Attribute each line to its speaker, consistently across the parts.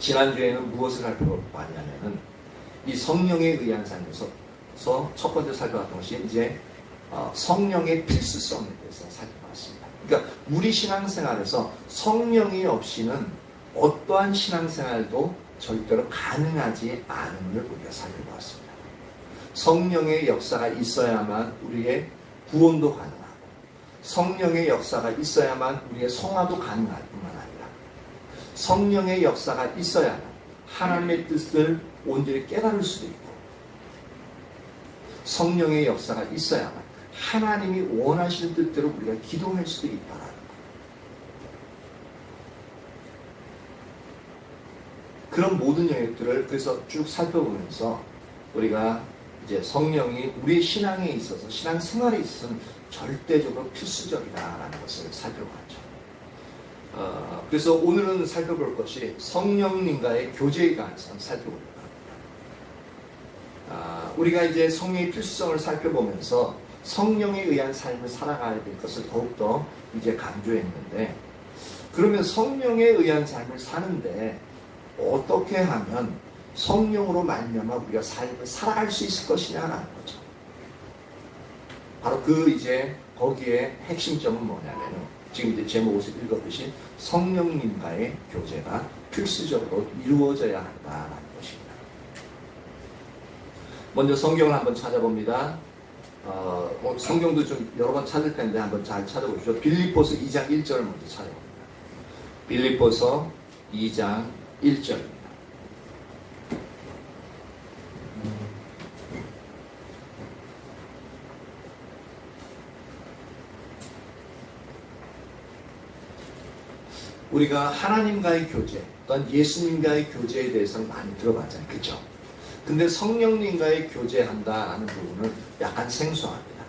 Speaker 1: 지난주에는 무엇을 살펴봤냐면은 이 성령에 의한 삶에서 첫 번째 살펴봤던 것이 이제 성령의 필수성에 대해서 살펴봤습니다. 그러니까 우리 신앙생활에서 성령이 없이는 어떠한 신앙생활도 절대로 가능하지 않음을 우리가 살펴봤습니다. 성령의 역사가 있어야만 우리의 구원도 가능하고 성령의 역사가 있어야만 우리의 성화도 가능할 뿐만 아니라 성령의 역사가 있어야만 하나님의 뜻을 온전히 깨달을 수도 있고 성령의 역사가 있어야만 하나님이 원하시는 뜻대로 우리가 기도할 수도 있다라는 거예요. 그런 모든 영역들을 그래서 쭉 살펴보면서 우리가 이제 성령이 우리의 신앙에 있어서 신앙생활에 있어서는 절대적으로 필수적이다라는 것을 살펴봤죠. 그래서 오늘은 살펴볼 것이 성령님과의 교제에 관해서 살펴볼 겁니다. 우리가 이제 성령의 필수성을 살펴보면서 성령에 의한 삶을 살아가야 될 것을 더욱더 이제 강조했는데, 그러면 성령에 의한 삶을 사는데 어떻게 하면 성령으로 말미암아 우리가 삶을 살아갈 수 있을 것이냐라는 거죠. 바로 그 이제 거기에 핵심점은 뭐냐면은 지금 이제 제목에서 읽었듯이 성령님과의 교제가 필수적으로 이루어져야 한다라는 것입니다. 먼저 성경을 한번 찾아봅니다. 성경도 좀 여러 번 찾을 텐데 한번 잘 찾아보십시오. 빌립보서 2장 1절을 먼저 찾아봅니다. 빌립보서 2장 1절입니다. 우리가 하나님과의 교제, 또한 예수님과의 교제에 대해서는 많이 들어봤잖아요. 그렇죠? 근데 성령님과의 교제한다라는 부분은 약간 생소합니다.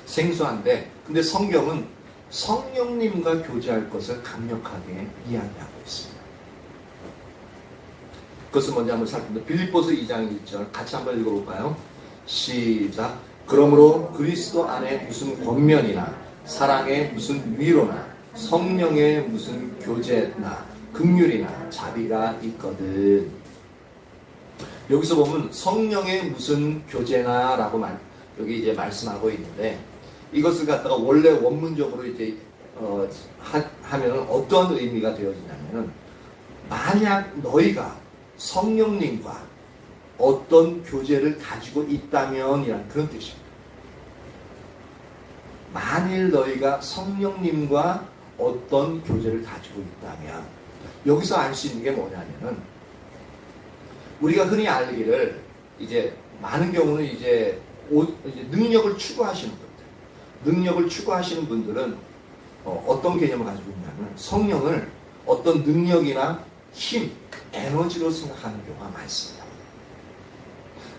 Speaker 1: 생소한데, 근데 성경은 성령님과 교제할 것을 강력하게 이야기하고 있습니다. 그것을 먼저 한번 살펴봅니다. 빌립보서 2장 1절 같이 한번 읽어볼까요? 시작. 그러므로 그리스도 안에 무슨 권면이나 사랑의 무슨 위로나 성령의 무슨 교제나 긍휼이나 자비가 있거든. 여기서 보면 성령의 무슨 교제나 라고 여기 이제 말씀하고 있는데, 이것을 갖다가 원래 원문적으로 이제 하면은 어떤 의미가 되어지냐면은, 만약 너희가 성령님과 어떤 교제를 가지고 있다면 이란 그런 뜻입니다. 만일 너희가 성령님과 어떤 교제를 가지고 있다면, 여기서 알 수 있는 게 뭐냐면은, 우리가 흔히 알기를 이제 많은 경우는 이제 능력을 추구하시는 분들, 능력을 추구하시는 분들은 어떤 개념을 가지고 있냐면 성령을 어떤 능력이나 힘, 에너지로 생각하는 경우가 많습니다.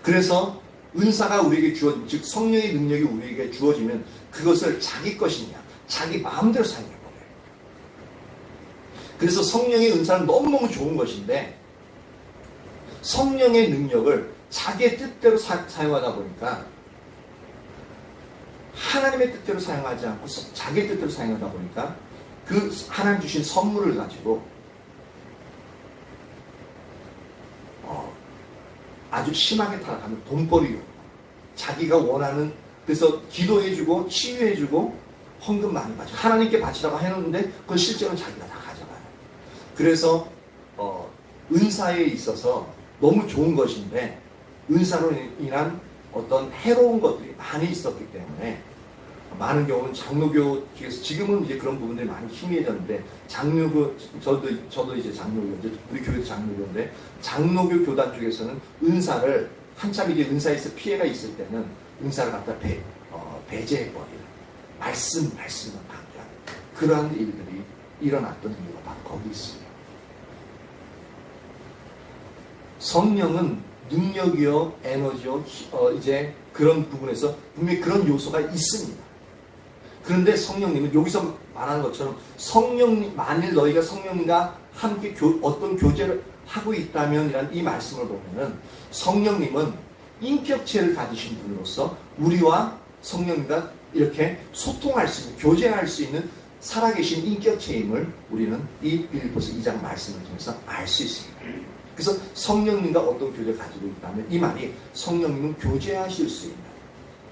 Speaker 1: 그래서 은사가 우리에게 주어지면, 즉 성령의 능력이 우리에게 주어지면 그것을 자기 것이냐, 자기 마음대로 사용해버려요. 그래서 성령의 은사는 너무너무 좋은 것인데, 성령의 능력을 자기의 뜻대로 사용하다 보니까, 하나님의 뜻대로 사용하지 않고 자기의 뜻대로 사용하다 보니까 그 하나님 주신 선물을 가지고 아주 심하게 타락하면 돈벌이로 자기가 원하는, 그래서 기도해주고 치유해주고 헌금 많이 바쳐 하나님께 바치라고 해놓는데 그건 실제로 자기가 다 가져가요. 그래서 은사에 있어서 너무 좋은 것인데 은사로 인한 어떤 해로운 것들이 많이 있었기 때문에 많은 경우는 장로교 쪽에서, 지금은 이제 그런 부분들이 많이 희미해졌는데, 장로교, 저도 이제 장로교, 우리 교회도 장로교인데, 장로교 교단 쪽에서는 은사를, 한참 이제 은사에서 피해가 있을 때는 은사를 갖다 배제해버리는, 말씀만 강조하는 그러한 일들이 일어났던 이유가 바로 거기 있습니다. 성령은 능력이요, 에너지요, 이제 그런 부분에서 분명히 그런 요소가 있습니다. 그런데 성령님은 여기서 말하는 것처럼 만일 너희가 성령님과 함께 어떤 교제를 하고 있다면 이란 이 말씀을 보면은, 성령님은 인격체를 가지신 분으로서 우리와 성령님과 이렇게 소통할 수 있는, 교제할 수 있는 살아계신 인격체임을 우리는 이 빌립보서 2장 말씀을 통해서 알 수 있습니다. 그래서 성령님과 어떤 교제를 가지고 있다면 이 말이 성령님은 교제하실 수 있는,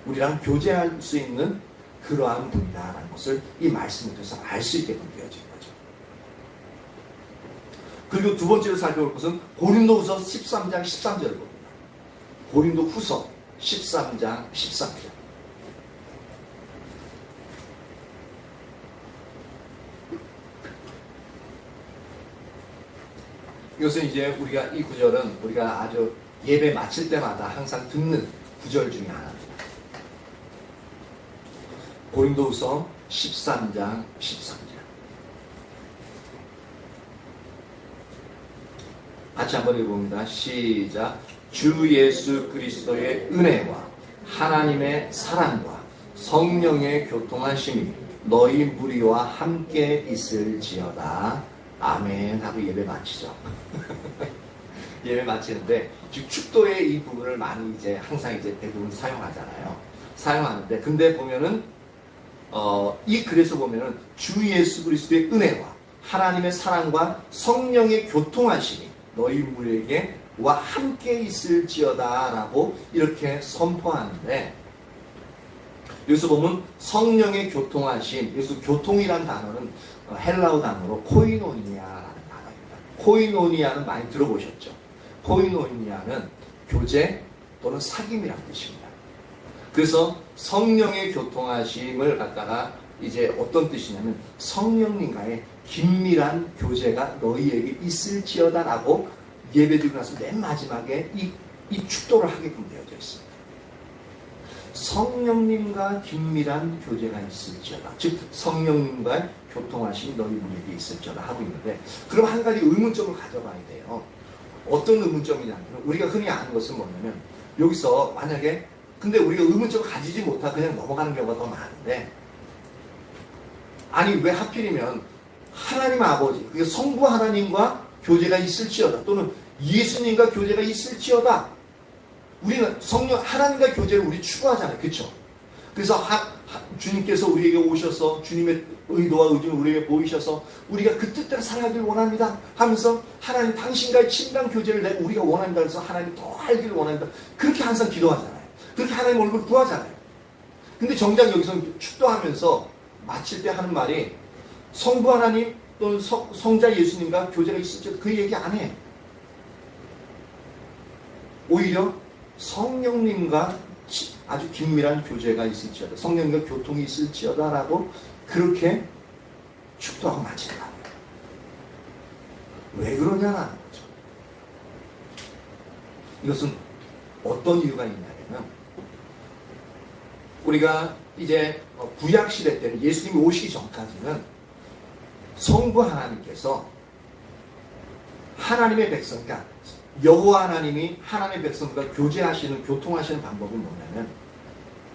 Speaker 1: 우리랑 교제할 수 있는 그러한 분이다라는 것을 이 말씀을 통해서 알 수 있게끔 되어진 거죠. 그리고 두 번째로 살펴볼 것은 고린도후서 13장 13절을 봅니다. 고린도후서 13장 13절. 이것은 이제 우리가 이 구절은 우리가 아주 예배 마칠 때마다 항상 듣는 구절 중에 하나입니다. 고린도후서 13장 13절. 같이 한번 읽어봅니다. 시작. 주 예수 그리스도의 은혜와 하나님의 사랑과 성령의 교통하심이 너희 무리와 함께 있을지어다. 아멘 하고 예배 마치죠. 예배 마치는데 지금 축도의 이 부분을 많이 이제 항상 이제 대부분 사용하잖아요. 사용하는데 근데 보면은 이 글에서 보면은 주 예수 그리스도의 은혜와 하나님의 사랑과 성령의 교통하심이 너희 무리에게 와 함께 있을지어다라고 이렇게 선포하는데, 여기서 보면 성령의 교통하심, 여기서 교통이란 단어는 헬라어 단어로 코이노니아라는 단어입니다. 코이노니아는 많이 들어보셨죠? 코이노니아는 교제 또는 사귐이라는 뜻입니다. 그래서 성령의 교통하심을 갖다가 이제 어떤 뜻이냐면 성령님과의 긴밀한 교제가 너희에게 있을지어다라고 예배드리고 나서 맨 마지막에 이 축도를 하게끔 되어져 있습니다. 성령님과 긴밀한 교제가 있을지어다. 즉 성령님과 교통하심이 너희 분에게 있을지어다 하고 있는데, 그럼 한 가지 의문점을 가져봐야 돼요. 어떤 의문점이냐면 우리가 흔히 아는 것은 뭐냐면 여기서 만약에 근데 우리가 의문점을 가지지 못하고 그냥 넘어가는 경우가 더 많은데, 아니 왜 하필이면 하나님 아버지, 그러니까 성부 하나님과 교제가 있을지어다 또는 예수님과 교제가 있을지어다. 우리는 성령 하나님과 교제를 우리 추구하잖아요. 그렇죠? 그래서 주님께서 우리에게 오셔서 주님의 의도와 의지를 우리에게 보이셔서 우리가 그 뜻대로 살아가길 원합니다 하면서 하나님 당신과의 친밀한 교제를 우리가 원한다 해서 하나님 더 알기를 원한다. 그렇게 항상 기도하잖아요. 그렇게 하나님 얼굴 구하잖아요. 근데 정작 여기서 축도하면서 마칠 때 하는 말이 성부 하나님 또는 성자 예수님과 교제가 있을지 그 얘기 안 해. 오히려 성령님과 아주 긴밀한 교제가 있을지어다, 성령님과 교통이 있을지어다 라고 그렇게 축도하고 마친다. 왜 그러냐는 거죠. 이것은 어떤 이유가 있냐면 우리가 이제 구약시대 때는 예수님이 오시기 전까지는 성부 하나님께서 하나님의 백성, 그러니까 여호와 하나님이 하나님의 백성과 교제하시는, 교통하시는 방법은 뭐냐면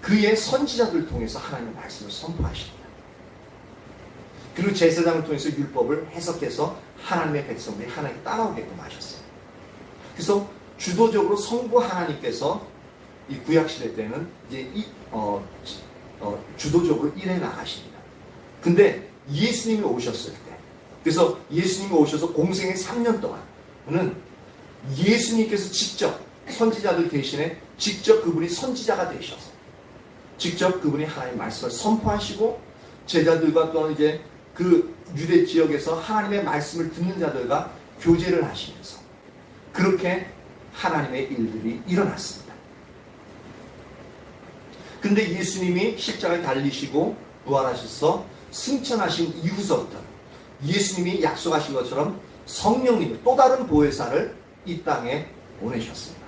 Speaker 1: 그의 선지자들을 통해서 하나님의 말씀을 선포하십니다. 그리고 제사장을 통해서 율법을 해석해서 하나님의 백성들이 하나님께 따라오게끔 하셨어요. 그래서 주도적으로 성부 하나님께서 이 구약시대 때는 이제 주도적으로 일해 나가십니다. 근데 예수님이 오셨을 때, 그래서 예수님이 오셔서 공생의 3년 동안은 예수님께서 직접 선지자들 대신에 직접 그분이 선지자가 되셔서 직접 그분이 하나님의 말씀을 선포하시고 제자들과 또한 이제 그 유대 지역에서 하나님의 말씀을 듣는 자들과 교제를 하시면서 그렇게 하나님의 일들이 일어났습니다. 근데 예수님이 십자가에 달리시고 부활하셔서 승천하신 이후서부터 예수님이 약속하신 것처럼 성령님을 또 다른 보혜사를 이 땅에 보내셨습니다.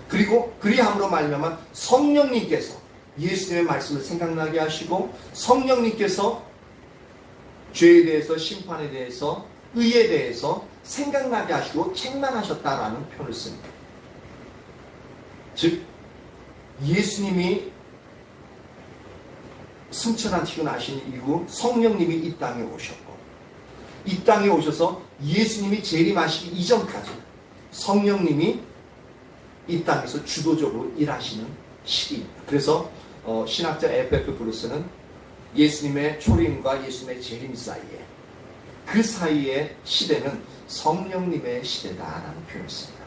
Speaker 1: 그리고 그리함으로 말미암아 성령님께서 예수님의 말씀을 생각나게 하시고 성령님께서 죄에 대해서, 심판에 대해서, 의에 대해서 생각나게 하시고 책망하셨다라는 표현을 씁니다. 즉 예수님이 승천한 티가 나신 이후 성령님이 이 땅에 오셨고, 이 땅에 오셔서 예수님이 재림하시기 이전까지 성령님이 이 땅에서 주도적으로 일하시는 시기입니다. 그래서 신학자 에페크 브루스는 예수님의 초림과 예수님의 재림 사이에, 그 사이의 시대는 성령님의 시대다라는 표현을 씁니다.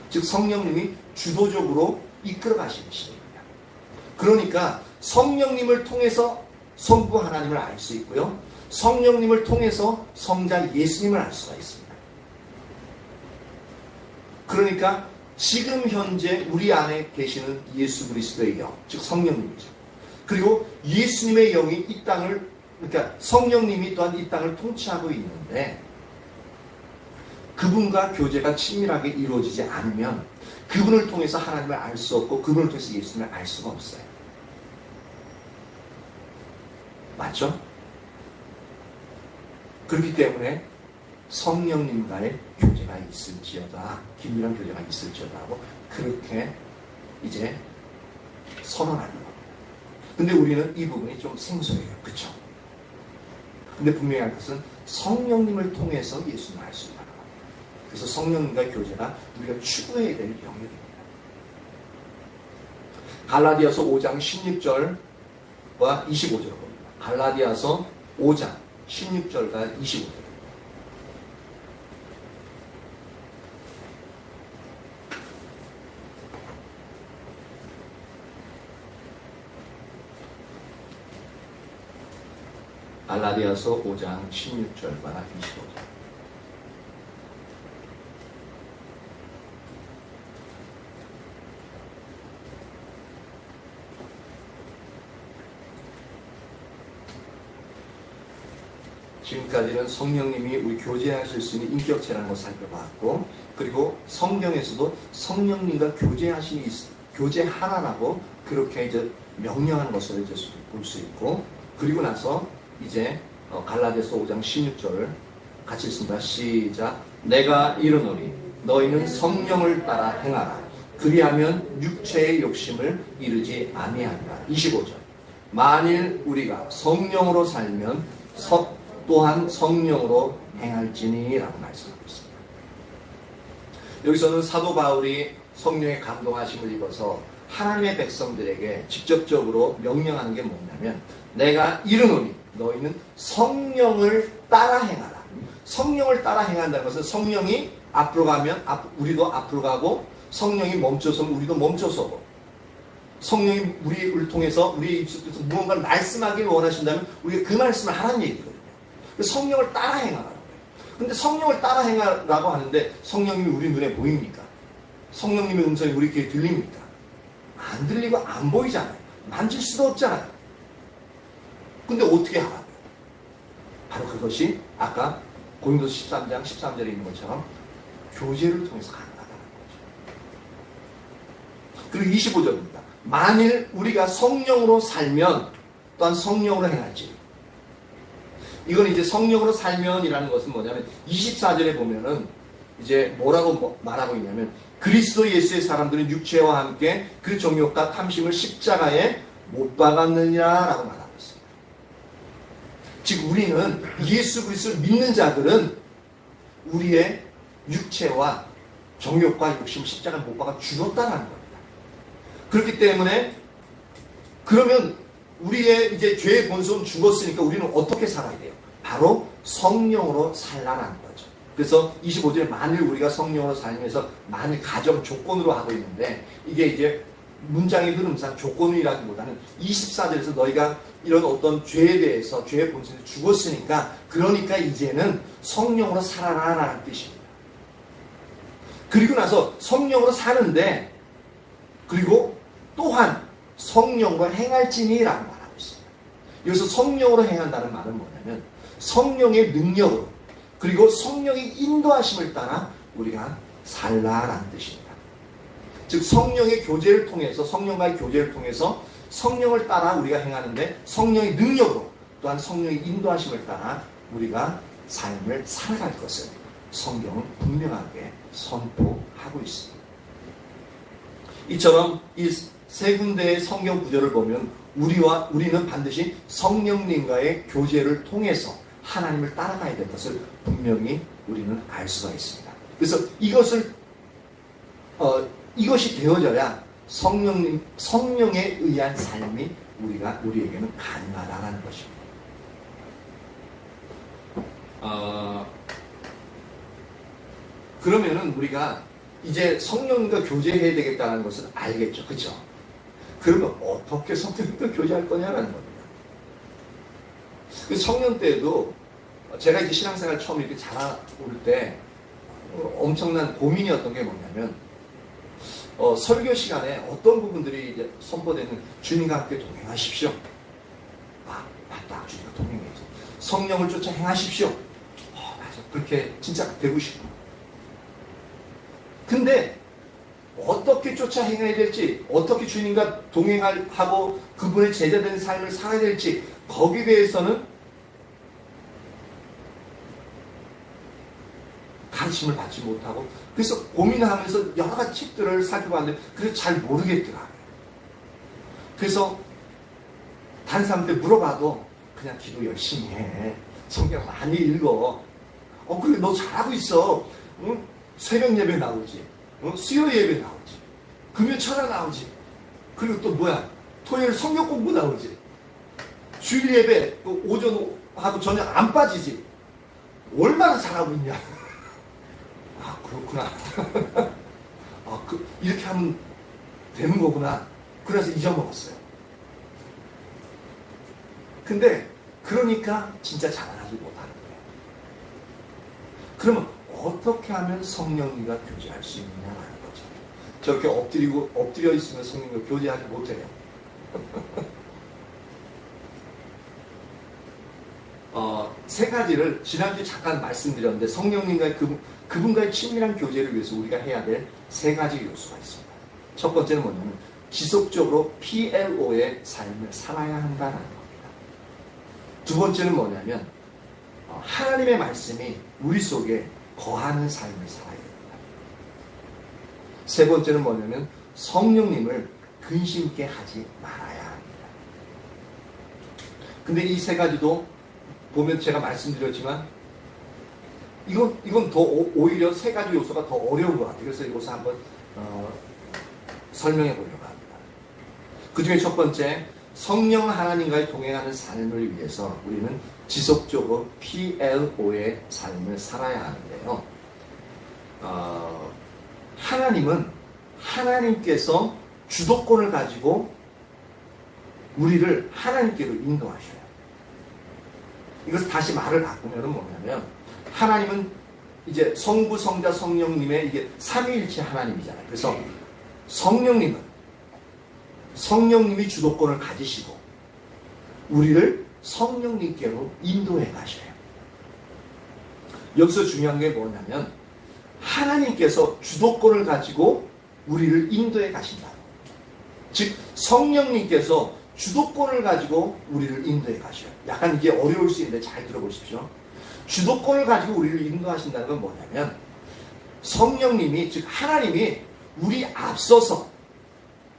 Speaker 1: 즉 성령님이 주도적으로 이끌어 가시는 시대입니다. 그러니까 성령님을 통해서 성부 하나님을 알 수 있고요, 성령님을 통해서 성자 예수님을 알 수가 있습니다. 그러니까 지금 현재 우리 안에 계시는 예수 그리스도의 영, 즉 성령님이죠. 그리고 예수님의 영이 이 땅을, 그러니까 성령님이 또한 이 땅을 통치하고 있는데, 그분과 교제가 친밀하게 이루어지지 않으면 그분을 통해서 하나님을 알 수 없고 그분을 통해서 예수님을 알 수가 없어요. 맞죠? 그렇기 때문에 성령님과의 교제가 있을지어다, 긴밀한 교제가 있을지어다 하고 그렇게 이제 선언하는 겁니다. 근데 우리는 이 부분이 좀 생소해요. 그렇죠? 근데 분명히 할 것은 성령님을 통해서 예수님을 알 수 있다는 겁니다. 그래서 성령님과의 교제가 우리가 추구해야 될 영역입니다. 갈라디아서 5장 16절과 25절을 봅니다. 갈라디아서 5장 16절과 25절. 갈라디아서 5장 16절과 25절. 지금까지는 성령님이 우리 교제하실 수 있는 인격체라는 것을 살펴봤고, 그리고 성경에서도 성령님과 교제하라라고 그렇게 이제 명령하는 것을 이제 볼 수 있고, 그리고 나서 이제 갈라디아서 5장 16절 같이 읽습니다. 시작. 내가 이르노니 너희는 성령을 따라 행하라. 그리하면 육체의 욕심을 이루지 아니하리라. 25절. 만일 우리가 성령으로 살면 또한 성령으로 행할지니 라고 말씀하고 있습니다. 여기서는 사도 바울이 성령의 감동하심을 입어서 하나님의 백성들에게 직접적으로 명령하는 게 뭐냐면, 내가 이르노니 너희는 성령을 따라 행하라. 성령을 따라 행한다는 것은 성령이 앞으로 가면 우리도 앞으로 가고, 성령이 멈춰서면 우리도 멈춰서고, 성령이 우리를 통해서 우리의 입술에서 무언가를 말씀하기를 원하신다면 우리가 그 말씀을 하라는 얘기거든요. 성령을 따라 행하라는 거예요. 근데 성령을 따라 행하라고 하는데 성령님이 우리 눈에 보입니까? 성령님의 음성이 우리 귀에 들립니까? 안 들리고 안 보이잖아요. 만질 수도 없잖아요. 근데 어떻게 하라고요? 바로 그것이 아까 고린도서 13장 13절에 있는 것처럼 교제를 통해서 가능하다는 거죠. 그리고 25절입니다. 만일 우리가 성령으로 살면 또한 성령으로 행할지. 이건 이제 성령으로 살면이라는 것은 뭐냐면 24절에 보면은 이제 뭐라고 말하고 있냐면, 그리스도 예수의 사람들은 육체와 함께 그 정욕과 탐심을 십자가에 못 박았느니라 라고 말하고 있습니다. 즉 우리는 예수 그리스도를 믿는 자들은 우리의 육체와 정욕과 욕심 십자가에 못 박아 죽었다는 겁니다. 그렇기 때문에 그러면 우리의 이제 죄의 본성은 죽었으니까 우리는 어떻게 살아야 돼요? 바로 성령으로 살라라는 거죠. 그래서 25절에 만일 우리가 성령으로 살면서, 만일 가정 조건으로 하고 있는데, 이게 이제 문장의 흐름상 조건이라기보다는 24절에서 너희가 이런 어떤 죄에 대해서, 죄의 본성에 죽었으니까 그러니까 이제는 성령으로 살아라라는 뜻입니다. 그리고 나서 성령으로 사는데, 그리고 또한 성령과 행할지니라고 말하고 있습니다. 여기서 성령으로 행한다는 말은 뭐냐면 성령의 능력으로, 그리고 성령의 인도하심을 따라 우리가 살라라는 뜻입니다. 즉 성령의 교제를 통해서, 성령과의 교제를 통해서 성령을 따라 우리가 행하는데, 성령의 능력으로 또한 성령의 인도하심을 따라 우리가 삶을 살아갈 것을 성경은 분명하게 선포하고 있습니다. 이처럼 이 세 군데의 성경 구절을 보면 우리는 반드시 성령님과의 교제를 통해서 하나님을 따라가야 될 것을 분명히 우리는 알 수가 있습니다. 그래서 이것이 되어져야 성령에 의한 삶이 우리에게는 가능하다는 것입니다. 그러면은 우리가 이제 성령과 교제해야 되겠다는 것을 알겠죠. 그렇죠? 그러면 어떻게 성령과 교제할 거냐라는 겁니다. 그 성령 때도 제가 이제 신앙생활 처음 이렇게 자라올 때 엄청난 고민이었던 게 뭐냐면 설교 시간에 어떤 부분들이 이제 선포되는 주님과 함께 동행하십시오. 아, 맞다. 주님과 동행해야지. 성령을 쫓아 행하십시오. 맞아. 그렇게 진짜 되고 싶어. 근데 어떻게 쫓아 행해야 될지, 어떻게 주님과 동행하고 그분의 제자된 삶을 살아야 될지 거기에 대해서는 가르침을 받지 못하고 그래서 고민하면서 여러 가지 책들을 살펴봤는데 그래서 잘 모르겠더라고요. 그래서 다른 사람한테 물어봐도 그냥 기도 열심히 해. 성경 많이 읽어. 그래 너 잘하고 있어. 응? 새벽 예배 나오지. 수요 예배 나오지. 금요 철야 나오지. 그리고 또 뭐야? 토요일 성경 공부 나오지. 주일 예배 오전하고 저녁 안 빠지지. 얼마나 잘하고 있냐. 아 그렇구나. 이렇게 하면 되는 거구나. 그래서 잊어먹었어요. 근데 그러니까 진짜 자라나지 못하는 거예요. 그러면 어떻게 하면 성령님과 교제할 수 있느냐라는 거죠. 저렇게 엎드려 있으면 성령님과 교제하지 못해요. 세 가지를 지난주에 잠깐 말씀드렸는데 성령님과 그분과의 친밀한 교제를 위해서 우리가 해야 될 세 가지 요소가 있습니다. 첫 번째는 뭐냐면 지속적으로 PLO의 삶을 살아야 한다는 겁니다. 두 번째는 뭐냐면 하나님의 말씀이 우리 속에 거하는 삶을 살아야 됩니다. 세 번째는 뭐냐면 성령님을 근심케 하지 말아야 합니다. 근데 이 세 가지도 보면 제가 말씀드렸지만 이건 더 오히려 세 가지 요소가 더 어려운 것 같아요. 그래서 이것을 한번 설명해 보려고 합니다. 그 중에 첫 번째, 성령 하나님과의 동행하는 삶을 위해서 우리는 지속적으로 PLO의 삶을 살아야 하는데요. 하나님께서 주도권을 가지고 우리를 하나님께로 인도하셔요. 이것을 다시 말을 바꾸면 뭐냐면 하나님은 이제 성부, 성자, 성령님의 이게 삼위일체 하나님이잖아요. 그래서 성령님이 주도권을 가지시고 우리를 성령님께로 인도해 가셔요. 여기서 중요한 게 뭐냐면 하나님께서 주도권을 가지고 우리를 인도해 가신다. 즉 성령님께서 주도권을 가지고 우리를 인도해 가셔요. 약간 이게 어려울 수 있는데 잘 들어보십시오. 주도권을 가지고 우리를 인도하신다는 건 뭐냐면 성령님이, 즉 하나님이 우리 앞서서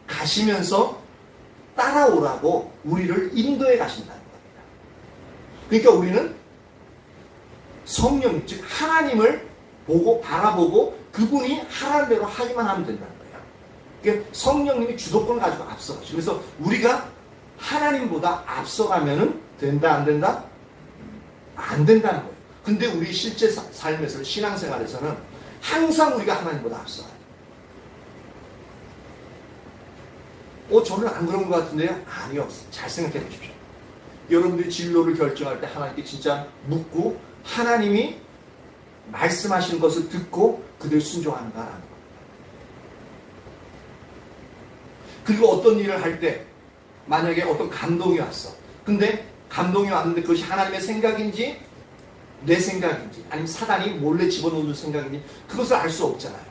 Speaker 1: 가시면서 따라오라고 우리를 인도해 가신다는 겁니다. 그러니까 우리는 성령, 즉 하나님을 바라보고 그분이 하라는 대로 하기만 하면 된다는 거예요. 그러니까 성령님이 주도권을 가지고 앞서가시고, 그래서 우리가 하나님보다 앞서가면은 된다, 안 된다? 안 된다는 거예요. 근데 우리 실제 삶에서, 신앙생활에서는 항상 우리가 하나님보다 앞서가요. 저는 안 그런 것 같은데요? 아니요. 잘 생각해 보십시오. 여러분들이 진로를 결정할 때 하나님께 진짜 묻고 하나님이 말씀하신 것을 듣고 그들 순종하는가라는 겁니다. 그리고 어떤 일을 할 때 만약에 어떤 감동이 왔어. 근데 감동이 왔는데 그것이 하나님의 생각인지 내 생각인지 아니면 사단이 몰래 집어넣는 생각인지 그것을 알 수 없잖아요.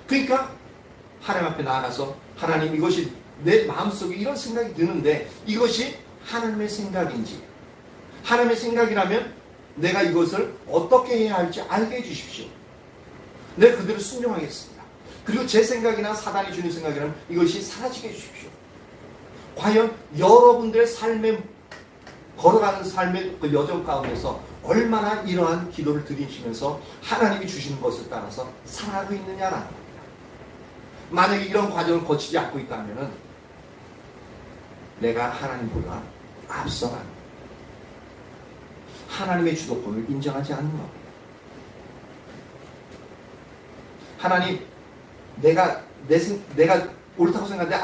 Speaker 1: 그러니까 하나님 앞에 나아가서 하나님, 이것이 내 마음속에 이런 생각이 드는데 이것이 하나님의 생각인지, 하나님의 생각이라면 내가 이것을 어떻게 해야 할지 알게 해주십시오. 내가 그대로 순종하겠습니다. 그리고 제 생각이나 사단이 주는 생각이라면 이것이 사라지게 해주십시오. 과연 여러분들의 삶에 걸어가는 삶의 그 여정 가운데서 얼마나 이러한 기도를 드리시면서 하나님이 주시는 것을 따라서 살아가고 있느냐라는 겁니다. 만약에 이런 과정을 거치지 않고 있다면은 내가 하나님보다 앞서가는, 하나님의 주도권을 인정하지 않는 것. 하나님, 내가 옳다고 생각하는데,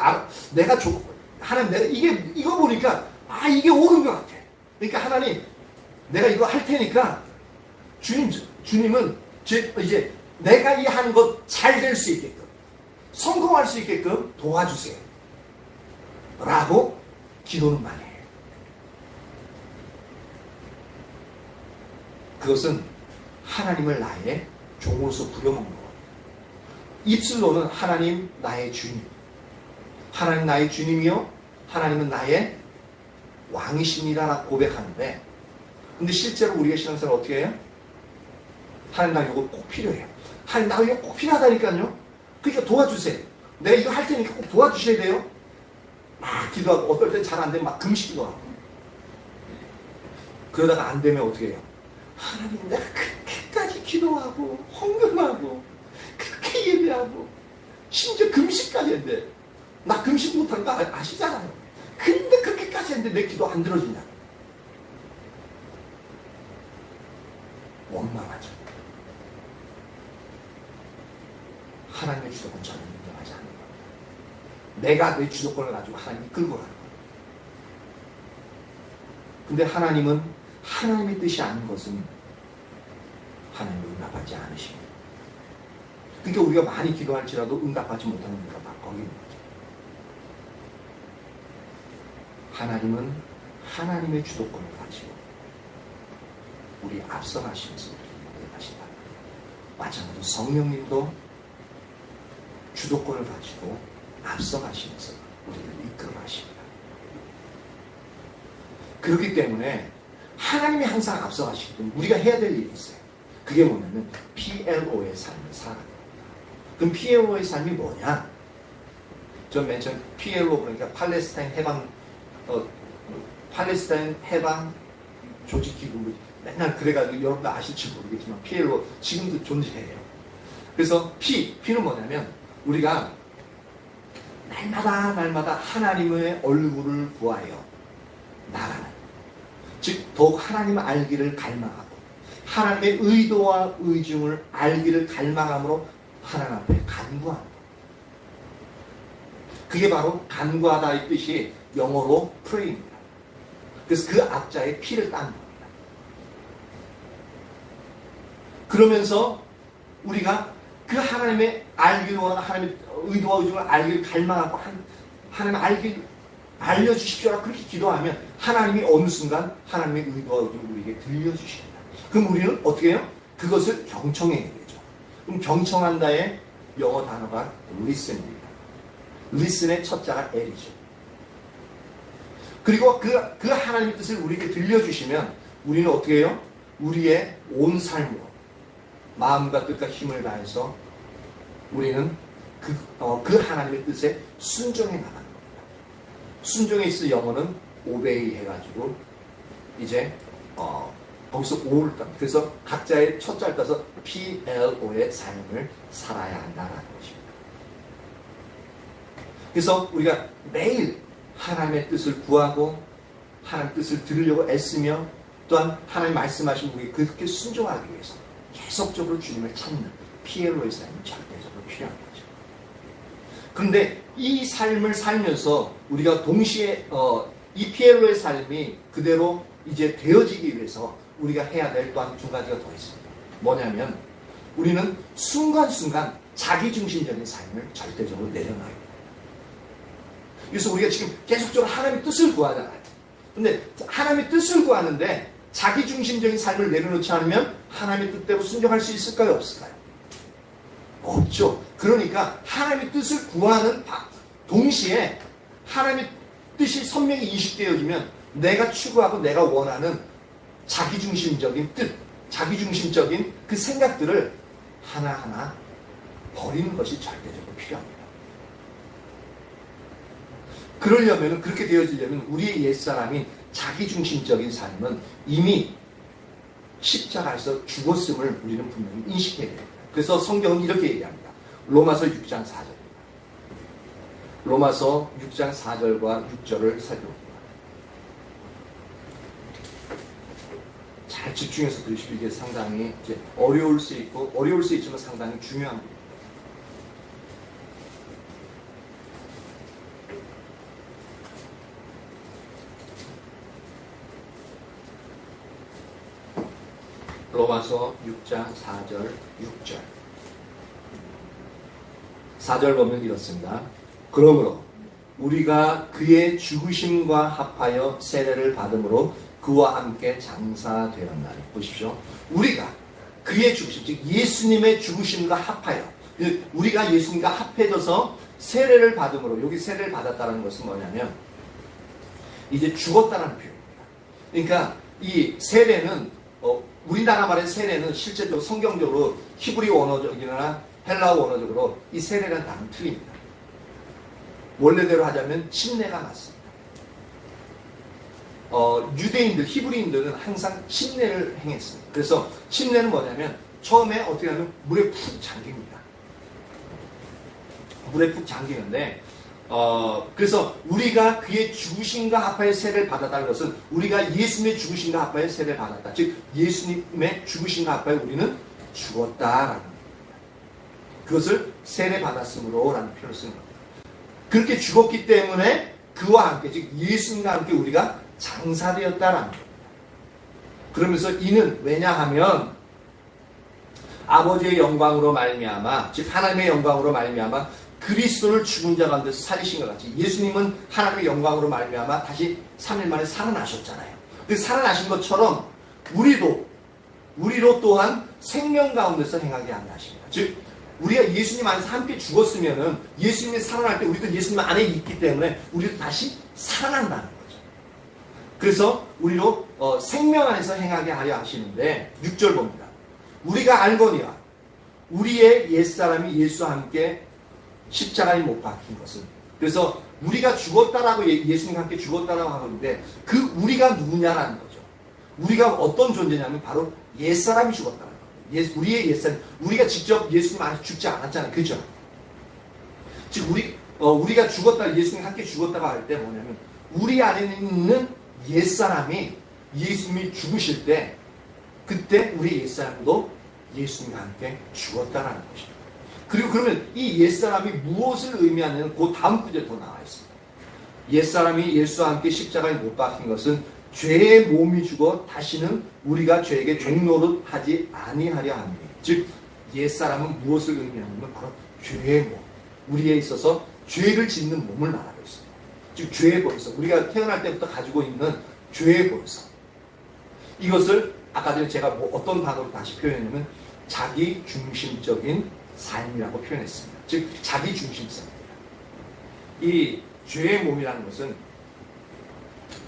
Speaker 1: 하나님, 내가 이거 보니까, 이게 옳은 것 같아. 그러니까 하나님, 내가 이거 할 테니까, 주님은 이제 내가 이 하는 것 잘 될 수 있게끔, 성공할 수 있게끔 도와주세요. 라고 기도는 많이 해요. 그것은 하나님을 나의 종으로서 부려먹는 거예요. 입술로는 하나님 나의 주님, 하나님 나의 주님이요, 하나님은 나의 왕이십니다라고 고백하는데, 근데 실제로 우리의 신앙생활을 어떻게 해요? 하나님 나 이거 꼭 필요해요. 하나님 나 이거 꼭 필요하다니까요. 그러니까 도와주세요. 내가 이거 할 테니까 꼭 도와주셔야 돼요. 막 기도하고, 어떨 땐 잘 안 되면 막 금식기도 하고. 그러다가 안 되면 어떻게 해요? 하나님, 내가 그렇게까지 기도하고 헌금하고 그렇게 예배하고 심지어 금식까지 했는데, 나 금식 못하는 거 아시잖아요. 근데 그렇게까지 했는데 내 기도 안 들어지냐? 원망하죠. 하나님의 주도권 저는 인정하지 않는 거예요. 내가 내 주도권을 가지고 하나님이 끌고 가는 거예요. 근데 하나님은 하나님의 뜻이 아닌 것은 하나님을 응답하지 않으십니다. 그러니까 우리가 많이 기도할지라도 응답하지 못하는 이유가 막 거기 있는 거죠. 하나님은 하나님의 주도권을 가지고 우리 앞서가시면서 우리를 인도하신다. 마찬가지로 성령님도 주도권을 가지고 앞서가시면서 우리를 이끌어가십니다. 그렇기 때문에 하나님이 항상 앞서가시기 때문에 우리가 해야 될 일이 있어요. 그게 뭐냐면 PLO의 삶을 살아가는 겁니다. 그럼 PLO의 삶이 뭐냐? 전 맨 처음 PLO 그러니까 팔레스타인 해방 조직기구 맨날 그래가지고 여러분들 아실지 모르겠지만 PLO 지금도 존재해요. 그래서 P는 뭐냐면 우리가 날마다 하나님의 얼굴을 구하여 나가는, 즉 더욱 하나님을 알기를 갈망하고 하나님의 의도와 의중을 알기를 갈망함으로 하나님 앞에 간구하는 것. 그게 바로 간구하다의 뜻이 영어로 pray입니다. 그래서 그 앞자에 P를 딴 겁니다. 그러면서 우리가 그 하나님의 알기를 원하는 하나님의 의도와 의중을 알기를 갈망하고 하나님 알려주십시오라 그렇게 기도하면 하나님이 어느 순간 하나님의 의도와 의중을 우리에게 들려주십니다. 그럼 우리는 어떻게 해요? 그것을 경청해야 되죠. 그럼 경청한다의 영어 단어가 listen입니다. listen의 첫 자가 L이죠. 그리고 그 하나님의 뜻을 우리에게 들려주시면 우리는 어떻게 해요? 우리의 온 삶으로 마음과 뜻과 힘을 다해서 우리는 그 하나님의 뜻에 순종해 나가는 겁니다. 순종에 있어 영어는 obey 해가지고 이제 거기서 O를 따. 그래서 각자의 첫 자를 따서 PLO의 삶을 살아야 한다는 것입니다. 그래서 우리가 매일 하나님의 뜻을 구하고 하나님의 뜻을 들으려고 애쓰며 또한 하나님 말씀하신 우리 그렇게 순종하기 위해서 계속적으로 주님을 찾는 PLO의 삶이 절대적으로 필요한 거죠. 그런데 이 삶을 살면서 우리가 동시에 이 PLO의 삶이 그대로 이제 되어지기 위해서 우리가 해야 될 또한 두 가지가 더 있습니다. 뭐냐면 우리는 순간순간 자기중심적인 삶을 절대적으로 내려놔야 돼요. 그래서 우리가 지금 계속적으로 하나님의 뜻을 구하잖아요. 근데 하나님의 뜻을 구하는데 자기중심적인 삶을 내려놓지 않으면 하나님의 뜻대로 순종할 수 있을까요? 없을까요? 없죠. 그러니까 하나님의 뜻을 구하는 동시에 하나님의 뜻이 선명히 인식되어지면 내가 추구하고 내가 원하는 자기중심적인 뜻, 자기중심적인 그 생각들을 하나하나 버리는 것이 절대적으로 필요합니다. 그러려면, 그렇게 되어지려면 우리의 옛사람인 자기중심적인 삶은 이미 십자가에서 죽었음을 우리는 분명히 인식해야 됩니다. 그래서 성경은 이렇게 얘기합니다. 로마서 6장 4절입니다. 로마서 6장 4절과 6절을 살펴봅니다. 잘 집중해서 들으시고 이게 상당히 이제 어려울 수 있지만 상당히 중요한 부분. 로마서 6장 4절, 6절. 4절 보면 이렇습니다. 그러므로 우리가 그의 죽으심과 합하여 세례를 받음으로 그와 함께 장사되었나니. 보십시오. 우리가 그의 죽으심, 즉 예수님의 죽으심과 합하여, 우리가 예수님과 합해져서 세례를 받음으로, 여기 세례를 받았다는 것은 뭐냐면 이제 죽었다는 표현입니다. 그러니까 이 세례는 우리나라 말의 세례는 실제로 성경적으로 히브리 원어적이나 헬라어 원어적으로 이 세례는 다른 틀립니다. 원래대로 하자면 침례가 맞습니다. 유대인들, 히브리인들은 항상 침례를 행했습니다. 그래서 침례는 뭐냐면 처음에 어떻게 하면 물에 푹 잠깁니다. 물에 푹 잠기는데 그래서 우리가 그의 죽으심과 합하여 세례를 받았다는 것은 우리가 예수님의 죽으심과 합하여 세례를 받았다. 즉 예수님의 죽으심과 합하여 우리는 죽었다라는 겁니다. 그것을 세례 받았으므로 라는 표현을 쓰는 겁니다. 그렇게 죽었기 때문에 그와 함께, 즉 예수님과 함께 우리가 장사되었다라는 겁니다. 그러면서 이는 왜냐하면 아버지의 영광으로 말미암아, 즉 하나님의 영광으로 말미암아 그리스도를 죽은 자 가운데서 살리신 것 같이 예수님은 하나님의 영광으로 말미암아 다시 3일 만에 살아나셨잖아요. 그 살아나신 것처럼 우리로 또한 생명 가운데서 행하게 한다 하십니다. 즉 우리가 예수님 안에서 함께 죽었으면은 예수님이 살아날 때 우리도 예수님 안에 있기 때문에 우리도 다시 살아난다는 거죠. 그래서 우리로 생명 안에서 행하게 하려 하시는데 6절 봅니다. 우리가 알거니와 우리의 옛사람이 예수와 함께 십자가에 못 박힌 것은, 그래서 우리가 죽었다라고 예수님과 함께 죽었다라고 하는데 그 우리가 누구냐라는 거죠. 우리가 어떤 존재냐면 바로 옛사람이 죽었다는 거예요. 우리의 옛사람, 우리가 직접 예수님 안에서 죽지 않았잖아요. 그죠? 즉 우리가 죽었다, 예수님과 함께 죽었다고 할 때 뭐냐면 우리 안에 있는 옛사람이 예수님이 죽으실 때 그때 우리 옛사람도 예수님과 함께 죽었다라는 것입니다. 그리고 그러면 이 옛사람이 무엇을 의미하냐면 그 다음 구절에 더 나와 있습니다. 옛사람이 예수와 함께 십자가에 못 박힌 것은 죄의 몸이 죽어 다시는 우리가 죄에게 종노릇 하지 아니하려 합니다. 즉 옛사람은 무엇을 의미하냐면 바로 죄의 몸, 우리에 있어서 죄를 짓는 몸을 말하고 있습니다. 즉 죄의 본성, 우리가 태어날 때부터 가지고 있는 죄의 본성, 이것을 아까 전에 제가 어떤 단어로 다시 표현했냐면 자기 중심적인 삶이라고 표현했습니다. 즉 자기 중심성입니다. 이 죄의 몸이라는 것은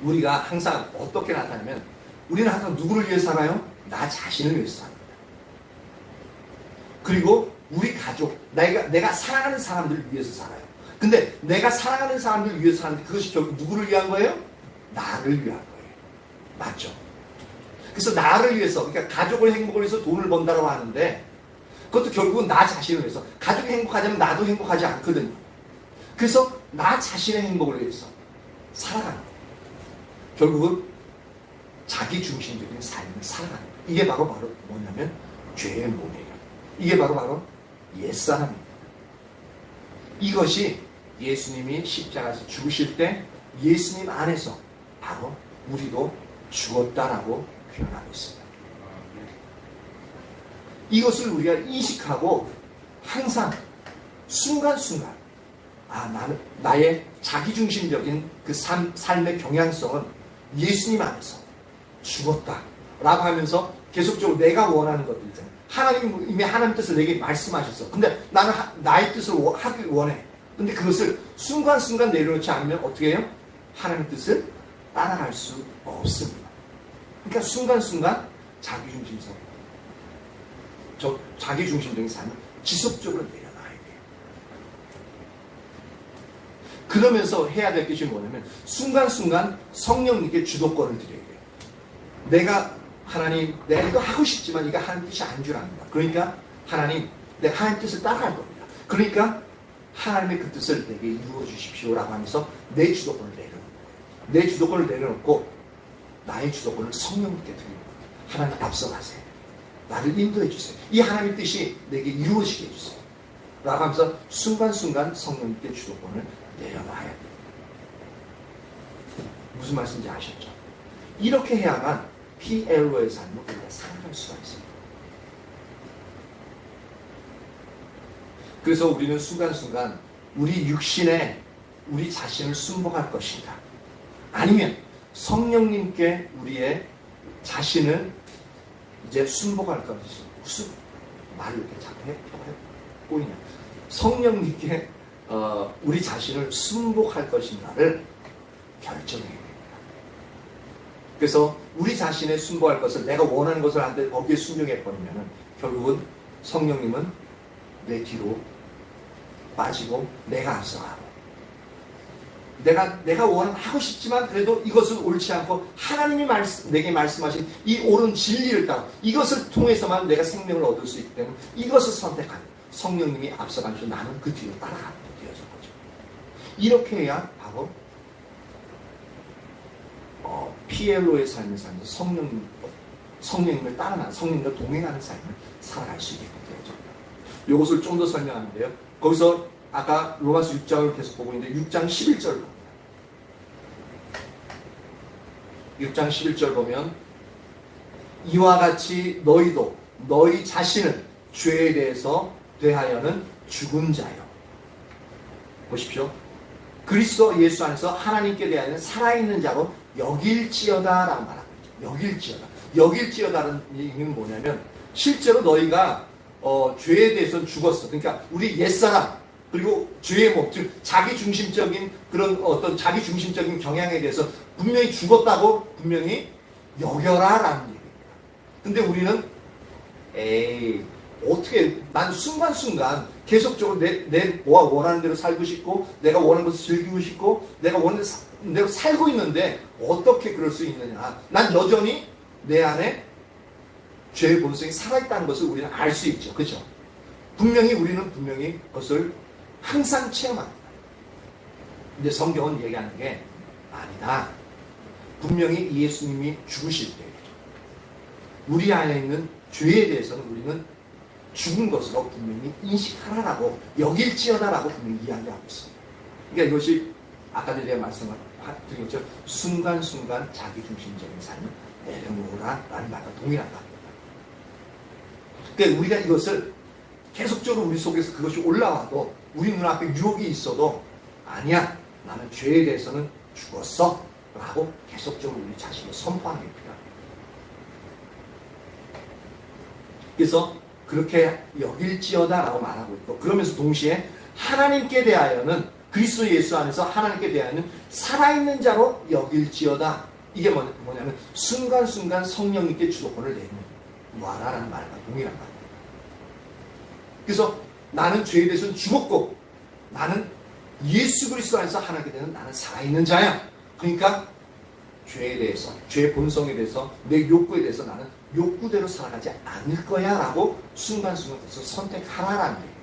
Speaker 1: 우리가 항상 어떻게 나타나면 우리는 항상 누구를 위해 살아요? 나 자신을 위해서 삽니다. 그리고 우리 가족, 내가 사랑하는 사람들을 위해서 살아요. 근데 내가 사랑하는 사람들을 위해서 사는데 그것이 결국 누구를 위한 거예요? 나를 위한 거예요. 맞죠? 그래서 나를 위해서, 그러니까 가족을 행복을 위해서 돈을 번다라고 하는데 그것도 결국은 나 자신을 위해서. 가족이 행복하자면 나도 행복하지 않거든요. 그래서 나 자신의 행복을 위해서 살아가는 거예요. 결국은 자기 중심적인 삶을 살아가는 거예요. 이게 바로 뭐냐면 죄의 몸이에요. 이게 바로 옛사람입니다. 이것이 예수님이 십자가에서 죽으실 때 예수님 안에서 바로 우리도 죽었다라고 표현하고 있습니다. 이것을 우리가 인식하고 항상 순간순간 나의 자기중심적인 그 삶의 경향성은 예수님 안에서 죽었다 라고 하면서 계속적으로 내가 원하는 것들 있잖아요. 하나님이 이미 하나님 뜻을 내게 말씀하셨어. 근데 나는 나의 뜻을 하길 원해. 근데 그것을 순간순간 내려놓지 않으면 어떻게 해요? 하나님의 뜻을 따라갈 수 없습니다. 그러니까 순간순간 자기중심적인 삶을 지속적으로 내려놔야 돼요. 그러면서 해야 될 것이 뭐냐면 순간순간 성령님께 주도권을 드려야 돼요. 내가 이거 하고 싶지만 이거 하나님 뜻이 아닌 줄 압니다. 그러니까 하나님, 내가 하나님 뜻을 따라갈 겁니다. 그러니까 하나님의 그 뜻을 내게 이루어 주십시오라고 하면서 내 주도권을 내려놓는 거예요. 내 주도권을 내려놓고 나의 주도권을 성령님께 드리는 거예요. 하나님 앞서가세요. 나를 인도해 주세요. 이 하나님의 뜻이 내게 이루어지게 해주세요. 라고 하면서 순간순간 성령님께 주도권을 내려놔야 돼요. 무슨 말씀인지 아셨죠? 이렇게 해야만 PLO의 삶을 우리가 살아갈 수가 있습니다. 그래서 우리는 순간순간 우리 육신에 우리 자신을 순복할 것인가, 아니면 성령님께 우리의 자신을 이제 순복할 것인가. 무슨 말을 이렇게 자꾸 꼬이냐. 성령님께 우리 자신을 순복할 것인가를 결정해야 됩니다. 그래서 우리 자신의 순복할 것을 내가 원하는 것을 하는데 거기에 순종해버리면 결국은 성령님은 내 뒤로 빠지고 내가 앞서가고, 내가 하고 싶지만 그래도 이것은 옳지 않고 하나님이 내게 말씀하신 이 옳은 진리를 따라 이것을 통해서만 내가 생명을 얻을 수 있기 때문에 이것을 선택하는 성령님이 앞서가면서 나는 그 뒤로 따라가는 게 되어진 거죠. 이렇게 해야 바로 PLO의 삶을 살면서 성령님을 따라가는, 성령님과 동행하는 삶을 살아갈 수 있게 되죠. 이것을 좀 더 설명하는데요. 거기서 아까 로마서 6장을 계속 보고 있는데 6장 11절 봅니다. 6장 11절 보면 이와 같이 너희도 너희 자신을 죄에 대해서 대하여는 죽은 자요. 보십시오. 그리스도 예수 안에서 하나님께 대하여는 살아있는 자로 여길지어다 라고 말하고 있죠. 여길지어다. 여길지어다는 얘기는 뭐냐면 실제로 너희가 죄에 대해서는 죽었어. 그러니까 우리 옛사람 그리고 죄의 몸, 즉 자기 중심적인 그런 어떤 자기 중심적인 경향에 대해서 분명히 죽었다고 분명히 여겨라라는 얘기입니다. 근데 우리는 어떻게 난 순간순간 계속적으로 내가 원하는 대로 살고 싶고 내가 원하는 것을 즐기고 싶고 내가 원하는 대로 살고 있는데 어떻게 그럴 수 있느냐. 난 여전히 내 안에 죄의 본성이 살아있다는 것을 우리는 알 수 있죠. 그렇죠? 우리는 분명히 그것을 항상 체험합니다. 근데 성경은 얘기하는 게 아니다. 분명히 예수님이 죽으실 때 우리 안에 있는 죄에 대해서는 우리는 죽은 것으로 분명히 인식하라라고 여길지어다라고 분명히 이야기하고 있습니다. 그러니까 이것이 아까 제가 말씀드린 것처럼 순간순간 자기중심적인 삶을 내려놓으라라는 말과 동일하다. 그러니까 우리가 이것을 계속적으로 우리 속에서 그것이 올라와도 우리 눈앞에 유혹이 있어도 아니야, 나는 죄에 대해서는 죽었어 라고 계속적으로 우리 자신을 선포하는 게 필요합니다. 그래서 그렇게 여길지어다 라고 말하고 있고, 그러면서 동시에 하나님께 대하여는 그리스도 예수 안에서 하나님께 대하여는 살아있는 자로 여길지어다. 이게 뭐냐면 순간순간 성령님께 주도권을 내놓아라라는 말과 동일한 말입니다. 그래서 나는 죄에 대해서는 죽었고 나는 예수 그리스도 안에서 하나님께 대해서는 나는 살아있는 자야. 그러니까 죄에 대해서, 죄의 본성에 대해서, 내 욕구에 대해서 나는 욕구대로 살아가지 않을 거야 라고 순간순간 선택하라라는 얘기예요.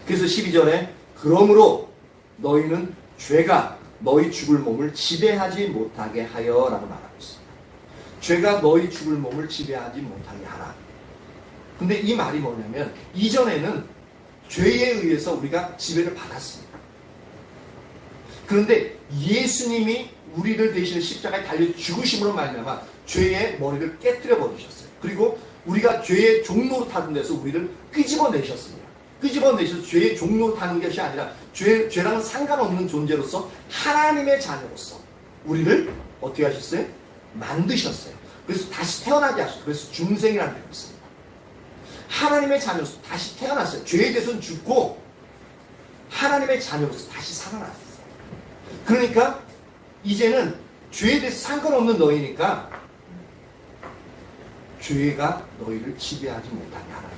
Speaker 1: 그래서 12절에 그러므로 너희는 죄가 너희 죽을 몸을 지배하지 못하게 하여 라고 말하고 있습니다. 죄가 너희 죽을 몸을 지배하지 못하게 하라. 근데 이 말이 뭐냐면 이전에는 죄에 의해서 우리가 지배를 받았습니다. 그런데 예수님이 우리를 대신에 십자가에 달려 죽으심으로 말미암아 죄의 머리를 깨뜨려 버리셨어요. 그리고 우리가 죄의 종로로 타는 데서 우리를 끄집어내셨습니다. 끄집어내셔서 죄의 종로로 타는 것이 아니라 죄랑은 상관없는 존재로서 하나님의 자녀로서 우리를 어떻게 하셨어요? 만드셨어요. 그래서 다시 태어나게 하셨어요. 그래서 중생이라는 표현이 있습니다. 하나님의 자녀로서 다시 태어났어요. 죄에 대해서는 죽고 하나님의 자녀로서 다시 살아났어요. 그러니까 이제는 죄에 대해서 상관없는 너희니까 죄가 너희를 지배하지 못하게 하라.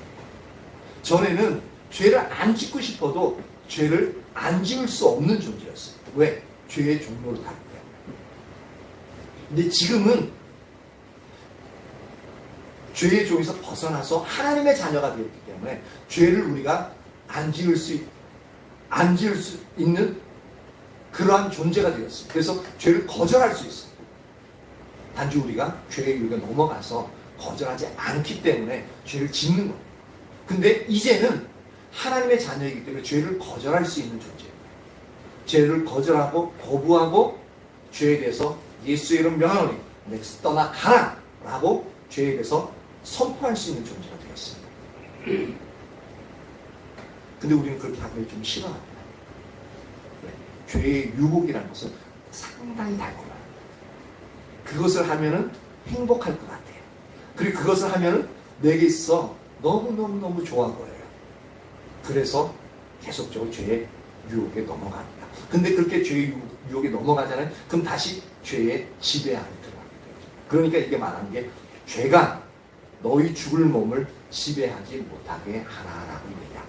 Speaker 1: 전에는 죄를 안 짓고 싶어도 죄를 안 지을 수 없는 존재였어요. 왜? 죄의 종로를 타기 때문에. 근데 지금은 죄의 종에서 벗어나서 하나님의 자녀가 되었기 때문에 죄를 우리가 안 지을 수 있는 그러한 존재가 되었습니다. 그래서 죄를 거절할 수 있어요. 단지 우리가 죄의 유혹에 넘어가서 거절하지 않기 때문에 죄를 짓는 거예요. 근데 이제는 하나님의 자녀이기 때문에 죄를 거절할 수 있는 존재예요. 죄를 거절하고 거부하고 죄에 대해서 예수의 이름 명하노니 내게서 떠나가라 라고 죄에 대해서 선포할 수 있는 존재가 되었습니다. 근데 우리는 그렇게 하기를 좀 싫어합니다. 죄의 유혹이라는 것은 상당히 달콤해요. 그것을 하면은 행복할 것 같아요. 그리고 그것을 하면은 내게 있어 너무너무 좋아 보여요. 그래서 계속적으로 죄의 유혹에 넘어갑니다. 근데 그렇게 죄의 유혹에 넘어가잖아요. 그럼 다시 죄의 지배 안에 들어가게 되죠. 그러니까 이게 말하는 게 죄가 너희 죽을 몸을 지배하지 못하게 하라라고 얘기합니다.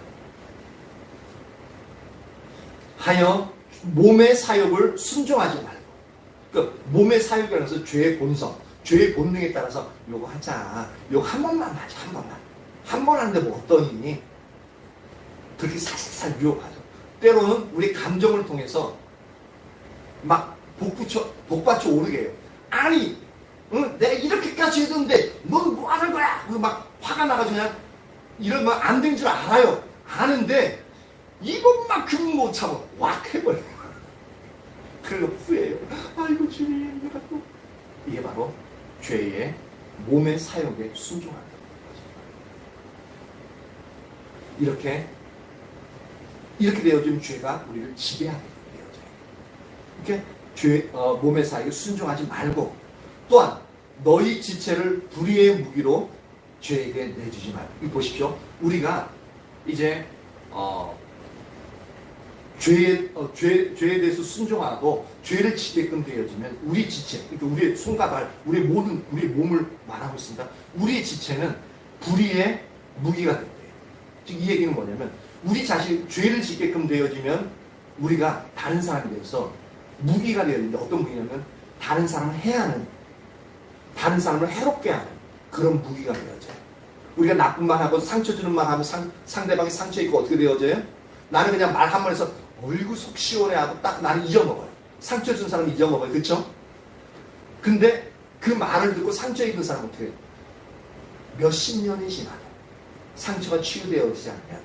Speaker 1: 하여 몸의 사욕을 순종하지 말고, 그 몸의 사욕이라는 것은 죄의 본성, 죄의 본능에 따라서 요거 하자, 요거 한 번만 하자, 한 번 하는데 뭐 어떠니? 그렇게 살살 유혹하죠. 때로는 우리 감정을 통해서 막 복받쳐 오르게 해요. 아니, 응? 내가 이렇게까지 해줬는데 넌 뭐 하는 거야? 막 화가 나가지고 그냥 이러면 안 된 줄 알아요. 아는데 이것만큼 못 참아. 확 해버려요. 그래서 후회해요. 아이고 주님, 내가 또. 이게 바로 죄의 몸의 사욕에 순종하는 거죠. 이렇게 되어지면 죄가 우리를 지배하게 되어져요. 이렇게 몸의 사욕에 순종하지 말고, 또한 너희 지체를 불의의 무기로 죄에게 내주지 말고. 이거 보십시오. 우리가 이제 죄에 대해서 순종하고 죄를 지게끔 되어지면 우리 지체, 그러니까 우리의 손과 발, 우리의 몸을 말하고 있습니다. 우리의 지체는 불의의 무기가 된대요. 즉 이 얘기는 뭐냐면 우리 자신 죄를 짓게끔 되어지면 우리가 다른 사람에 대해서 무기가 되어지는데, 어떤 무기냐면 다른 사람을 해하는, 다른 사람을 해롭게 하는 그런 무기가 되어져요. 우리가 나쁜 말 하고 상처 주는 말 하면 상대방이 상처 있고 어떻게 되어져요? 나는 그냥 말 한 번에서 어이구 속 시원해 하고 딱 나는 잊어먹어요. 상처 준 사람은 잊어먹어요. 그렇죠? 근데 그 말을 듣고 상처 입은 사람은 어떻게 해요? 몇십 년이 지나도 상처가 치유되어지지 않으면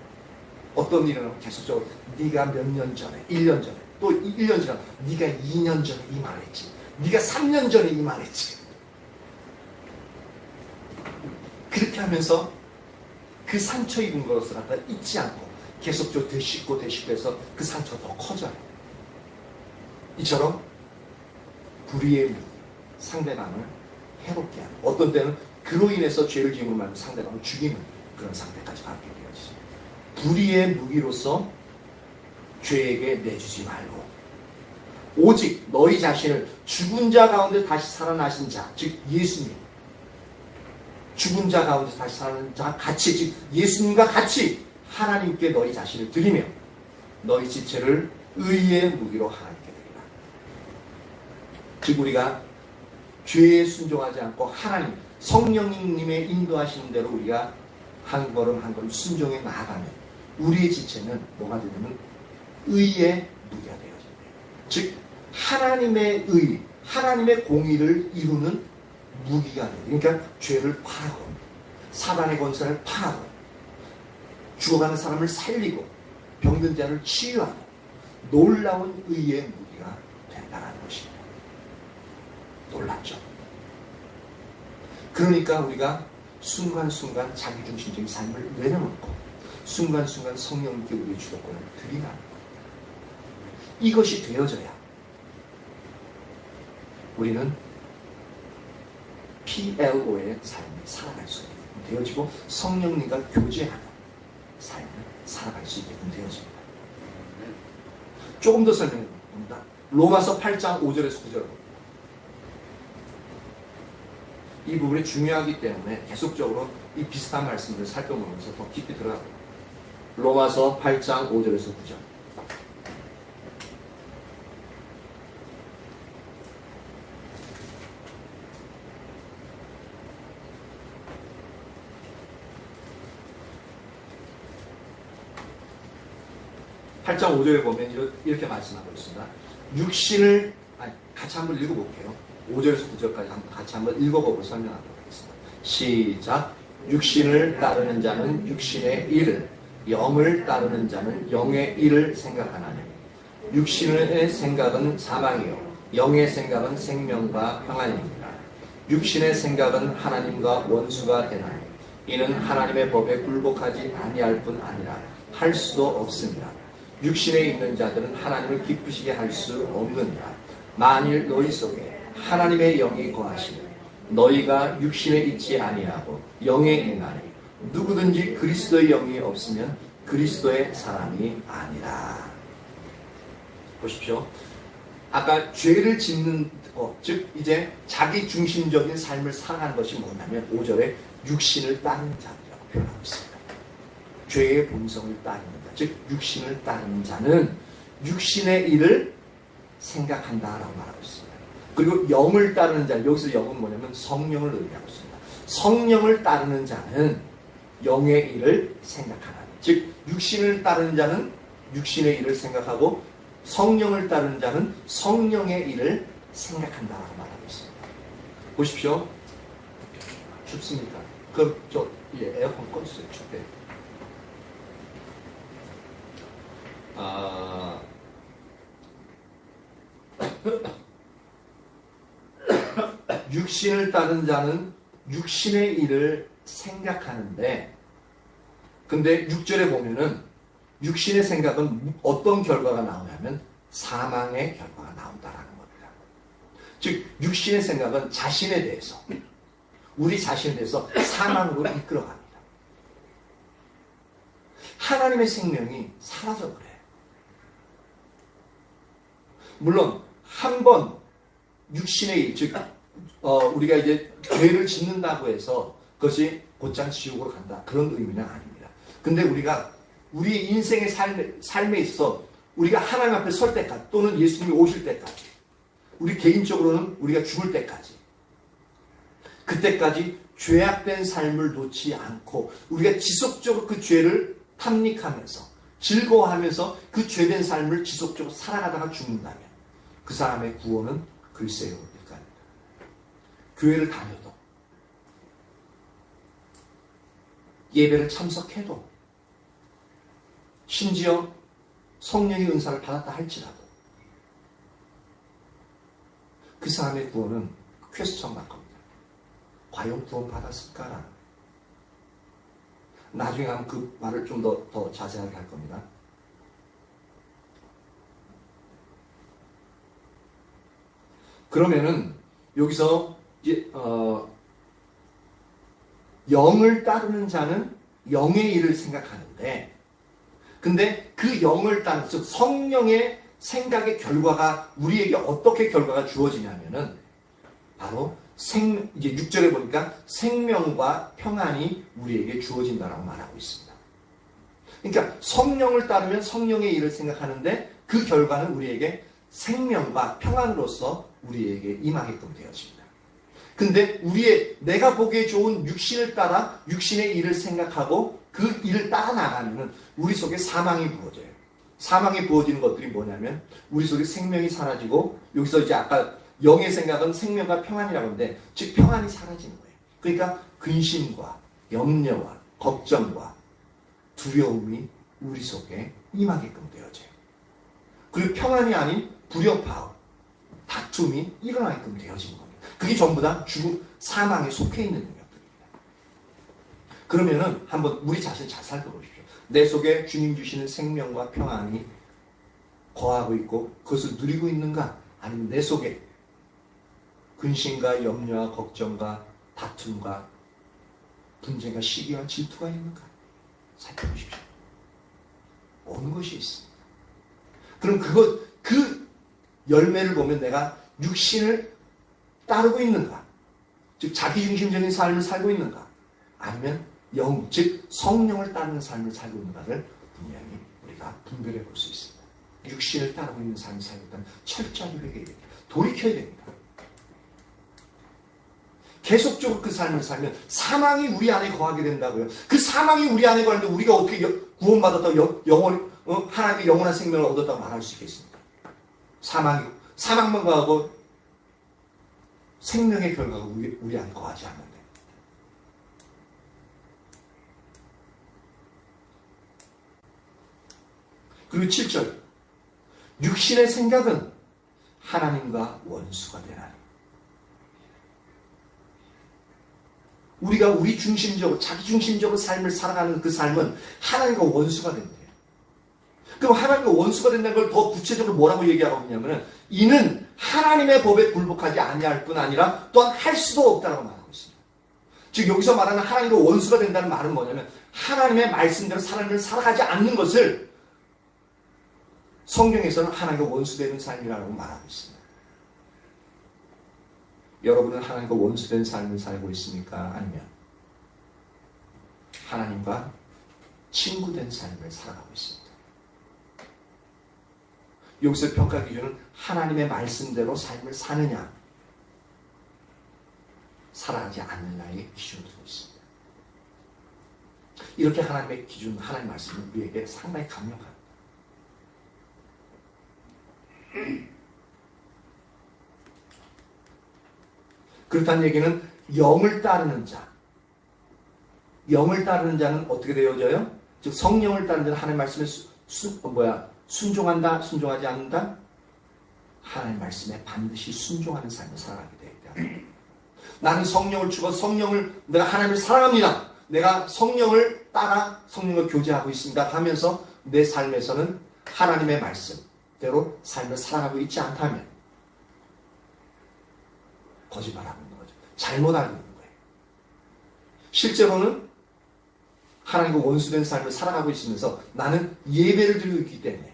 Speaker 1: 어떤 일은 계속적으로 네가 몇 년 전에, 1년 전에, 또 1년 지나 네가 2년 전에 이 말했지, 네가 3년 전에 이 말했지. 그렇게 하면서 그 상처 입은 것을 갖다 잊지 않고 계속적으로 되씹고 해서 그 상처가 더 커져요. 이처럼 불의의 무기, 상대방을 해롭게 하는, 어떤 때는 그로 인해서 죄를 지음을 말고 상대방을 죽이는 그런 상태까지 가게 되어지죠. 불의의 무기로서 죄에게 내주지 말고, 오직 너희 자신을 죽은 자 가운데 다시 살아나신 자, 즉 예수님, 죽은 자 가운데 다시 살아나신 자 같이, 즉 예수님과 같이 하나님께 너희 자신을 드리며 너희 지체를 의의 무기로 하나님께 드리라. 즉 우리가 죄에 순종하지 않고 하나님, 성령님의 인도하시는 대로 우리가 한 걸음 한 걸음 순종해 나아가면 우리의 지체는 뭐가 되냐면 의의 무기가 되어진대요. 즉 하나님의 의, 하나님의 공의를 이루는 무기가 돼요. 그러니까 죄를 파하고 사단의 권세를 파하고 죽어가는 사람을 살리고 병든 자를 치유하고 놀라운 의의 무기가 된다는 것입니다. 놀랍죠? 그러니까 우리가 순간순간 자기중심적인 삶을 내려놓고 순간순간 성령님께 우리의 주도권을 드리라는 겁니다. 이것이 되어져야 우리는 PLO의 삶을 살아갈 수 있게 되어지고 성령님과 교제하는 삶을 살아갈 수 있게 되어집니다. 조금 더 설명해봅니다. 로마서 8장 5절에서 9절. 이 부분이 중요하기 때문에 계속적으로 이 비슷한 말씀들을 살펴보면서 더 깊이 들어갑니다. 로마서 8장 5절에서 9절. 8장 5절에 보면 이렇게 말씀하고 있습니다. 육신을, 같이 한번 읽어볼게요. 5절에서 9절까지 같이 한번 읽어보고 설명하도록 하겠습니다. 시작. 육신을 따르는 자는 육신의 일을, 영을 따르는 자는 영의 일을 생각하나니 육신의 생각은 사망이요 영의 생각은 생명과 평안입니다. 육신의 생각은 하나님과 원수가 되나니 이는 하나님의 법에 굴복하지 아니할 뿐 아니라 할 수도 없습니다. 육신에 있는 자들은 하나님을 기쁘시게 할 수 없느니라. 만일 너희 속에 하나님의 영이 거하시면 너희가 육신에 있지 아니하고 영에 있나니 누구든지 그리스도의 영이 없으면 그리스도의 사람이 아니라. 보십시오. 아까 죄를 짓는 것, 즉 이제 자기 중심적인 삶을 살아가는 것이 뭐냐면 5절에 육신을 따르는 자라고 표현하고 있습니다. 죄의 본성을 따르는 자, 즉 육신을 따르는 자는 육신의 일을 생각한다라고 말하고 있습니다. 그리고 영을 따르는 자, 여기서 영은 뭐냐면 성령을 의미하고 있습니다. 성령을 따르는 자는 영의 일을 생각하나니, 즉 육신을 따르는 자는 육신의 일을 생각하고 성령을 따르는 자는 성령의 일을 생각한다라고 말하고 있습니다. 보십시오. 춥습니까? 그럼 에어컨 꺼주세요. 춥대. 육신을 따르는 자는 육신의 일을 생각하는데, 근데 6절에 보면은 육신의 생각은 어떤 결과가 나오냐면 사망의 결과가 나온다라는 겁니다. 즉 육신의 생각은 자신에 대해서, 우리 자신에 대해서 사망으로 이끌어갑니다. 하나님의 생명이 사라져 그래. 물론 한 번 육신의 일, 즉 우리가 이제 죄를 짓는다고 해서 그것이 곧장 지옥으로 간다, 그런 의미는 아닙니다. 근데 우리가 우리 인생의 삶에 있어 우리가 하나님 앞에 설 때까지, 또는 예수님이 오실 때까지, 우리 개인적으로는 우리가 죽을 때까지, 그때까지 죄악된 삶을 놓지 않고 우리가 지속적으로 그 죄를 탐닉하면서 즐거워하면서 그 죄된 삶을 지속적으로 살아가다가 죽는다면 그 사람의 구원은 글쎄요 일까 합니다. 교회를 다녀도, 예배를 참석해도, 심지어 성령의 은사를 받았다 할지라도 그 사람의 구원은 퀘스천 마크입니다. 과연 구원 받았을까라는. 나중에 하면 그 말을 좀 더 자세하게 할 겁니다. 그러면은 여기서 이제 영을 따르는 자는 영의 일을 생각하는데, 근데 그 영을 따르는, 즉 성령의 생각의 결과가 우리에게 어떻게 결과가 주어지냐면은 바로 이제 6절에 보니까 생명과 평안이 우리에게 주어진다라고 말하고 있습니다. 그러니까 성령을 따르면 성령의 일을 생각하는데 그 결과는 우리에게 생명과 평안으로서 우리에게 임하게끔 되어집니다. 근데 내가 보기에 좋은 육신을 따라 육신의 일을 생각하고 그 일을 따라 나가면 우리 속에 사망이 부어져요. 사망이 부어지는 것들이 뭐냐면 우리 속에 생명이 사라지고, 여기서 이제 아까 영의 생각은 생명과 평안이라고 하는데, 즉 평안이 사라지는 거예요. 그러니까 근심과 염려와 걱정과 두려움이 우리 속에 임하게끔 되어져요. 그리고 평안이 아닌 불협화음, 다툼이 일어나게끔 되어진 겁니다. 그게 전부 다 사망에 속해 있는 능력들입니다. 그러면은 한번 우리 자신 잘 살펴보십시오. 내 속에 주님 주시는 생명과 평안이 거하고 있고 그것을 누리고 있는가? 아니면 내 속에 근심과 염려와 걱정과 다툼과 분쟁과 시기와 질투가 있는가? 살펴보십시오. 어느 것이 있습니다. 그럼 그 열매를 보면 내가 육신을 따르고 있는가? 즉 자기중심적인 삶을 살고 있는가? 아니면 영, 즉 성령을 따르는 삶을 살고 있는가를 분명히 우리가 분별해 볼 수 있습니다. 육신을 따르고 있는 삶을 살고 있다면 철저히 회개해야 됩니다. 돌이켜야 됩니다. 계속적으로 그 삶을 살면 사망이 우리 안에 거하게 된다고요. 그 사망이 우리 안에 거하는데 우리가 어떻게 구원받았다고 영원히 하나님의 영원한 생명을 얻었다고 말할 수 있겠습니까? 사망만 가고 생명의 결과가 우리 안에 거하지 않는데. 그리고 7절, 육신의 생각은 하나님과 원수가 되나니. 우리가 우리 중심적으로, 자기 중심적으로 삶을 살아가는 그 삶은 하나님과 원수가 된대요. 그럼 하나님과 원수가 된다는 걸 더 구체적으로 뭐라고 얘기하고 있냐면, 이는 하나님의 법에 굴복하지 아니할 뿐 아니라 또한 할 수도 없다고 말하고 있습니다. 즉 여기서 말하는 하나님과 원수가 된다는 말은 뭐냐면, 하나님의 말씀대로 삶을 살아가지 않는 것을 성경에서는 하나님과 원수되는 삶이라고 말하고 있습니다. 여러분은 하나님과 원수된 삶을 살고 있습니까? 아니면 하나님과 친구된 삶을 살아가고 있습니다. 여기서 평가 기준은 하나님의 말씀대로 삶을 사느냐, 살아가지 않느냐의 기준으로 있습니다. 이렇게 하나님의 기준, 하나님의 말씀은 우리에게 상당히 강력합니다. 그렇다는 얘기는 영을 따르는 자, 영을 따르는 자는 어떻게 되어져요? 즉 성령을 따르는 자는 하나님의 말씀에 순종한다, 순종하지 않는다? 하나님의 말씀에 반드시 순종하는 삶을 살아가게 되겠다. 나는 성령을 주고 내가 하나님을 사랑합니다. 내가 성령을 따라 성령과 교제하고 있습니다 하면서 내 삶에서는 하나님의 말씀대로 삶을 살아가고 있지 않다면 거짓말하고 있는 거죠. 잘못 알고 있는 거예요. 실제로는 하나님과 원수된 삶을 살아가고 있으면서 나는 예배를 드리고 있기 때문에,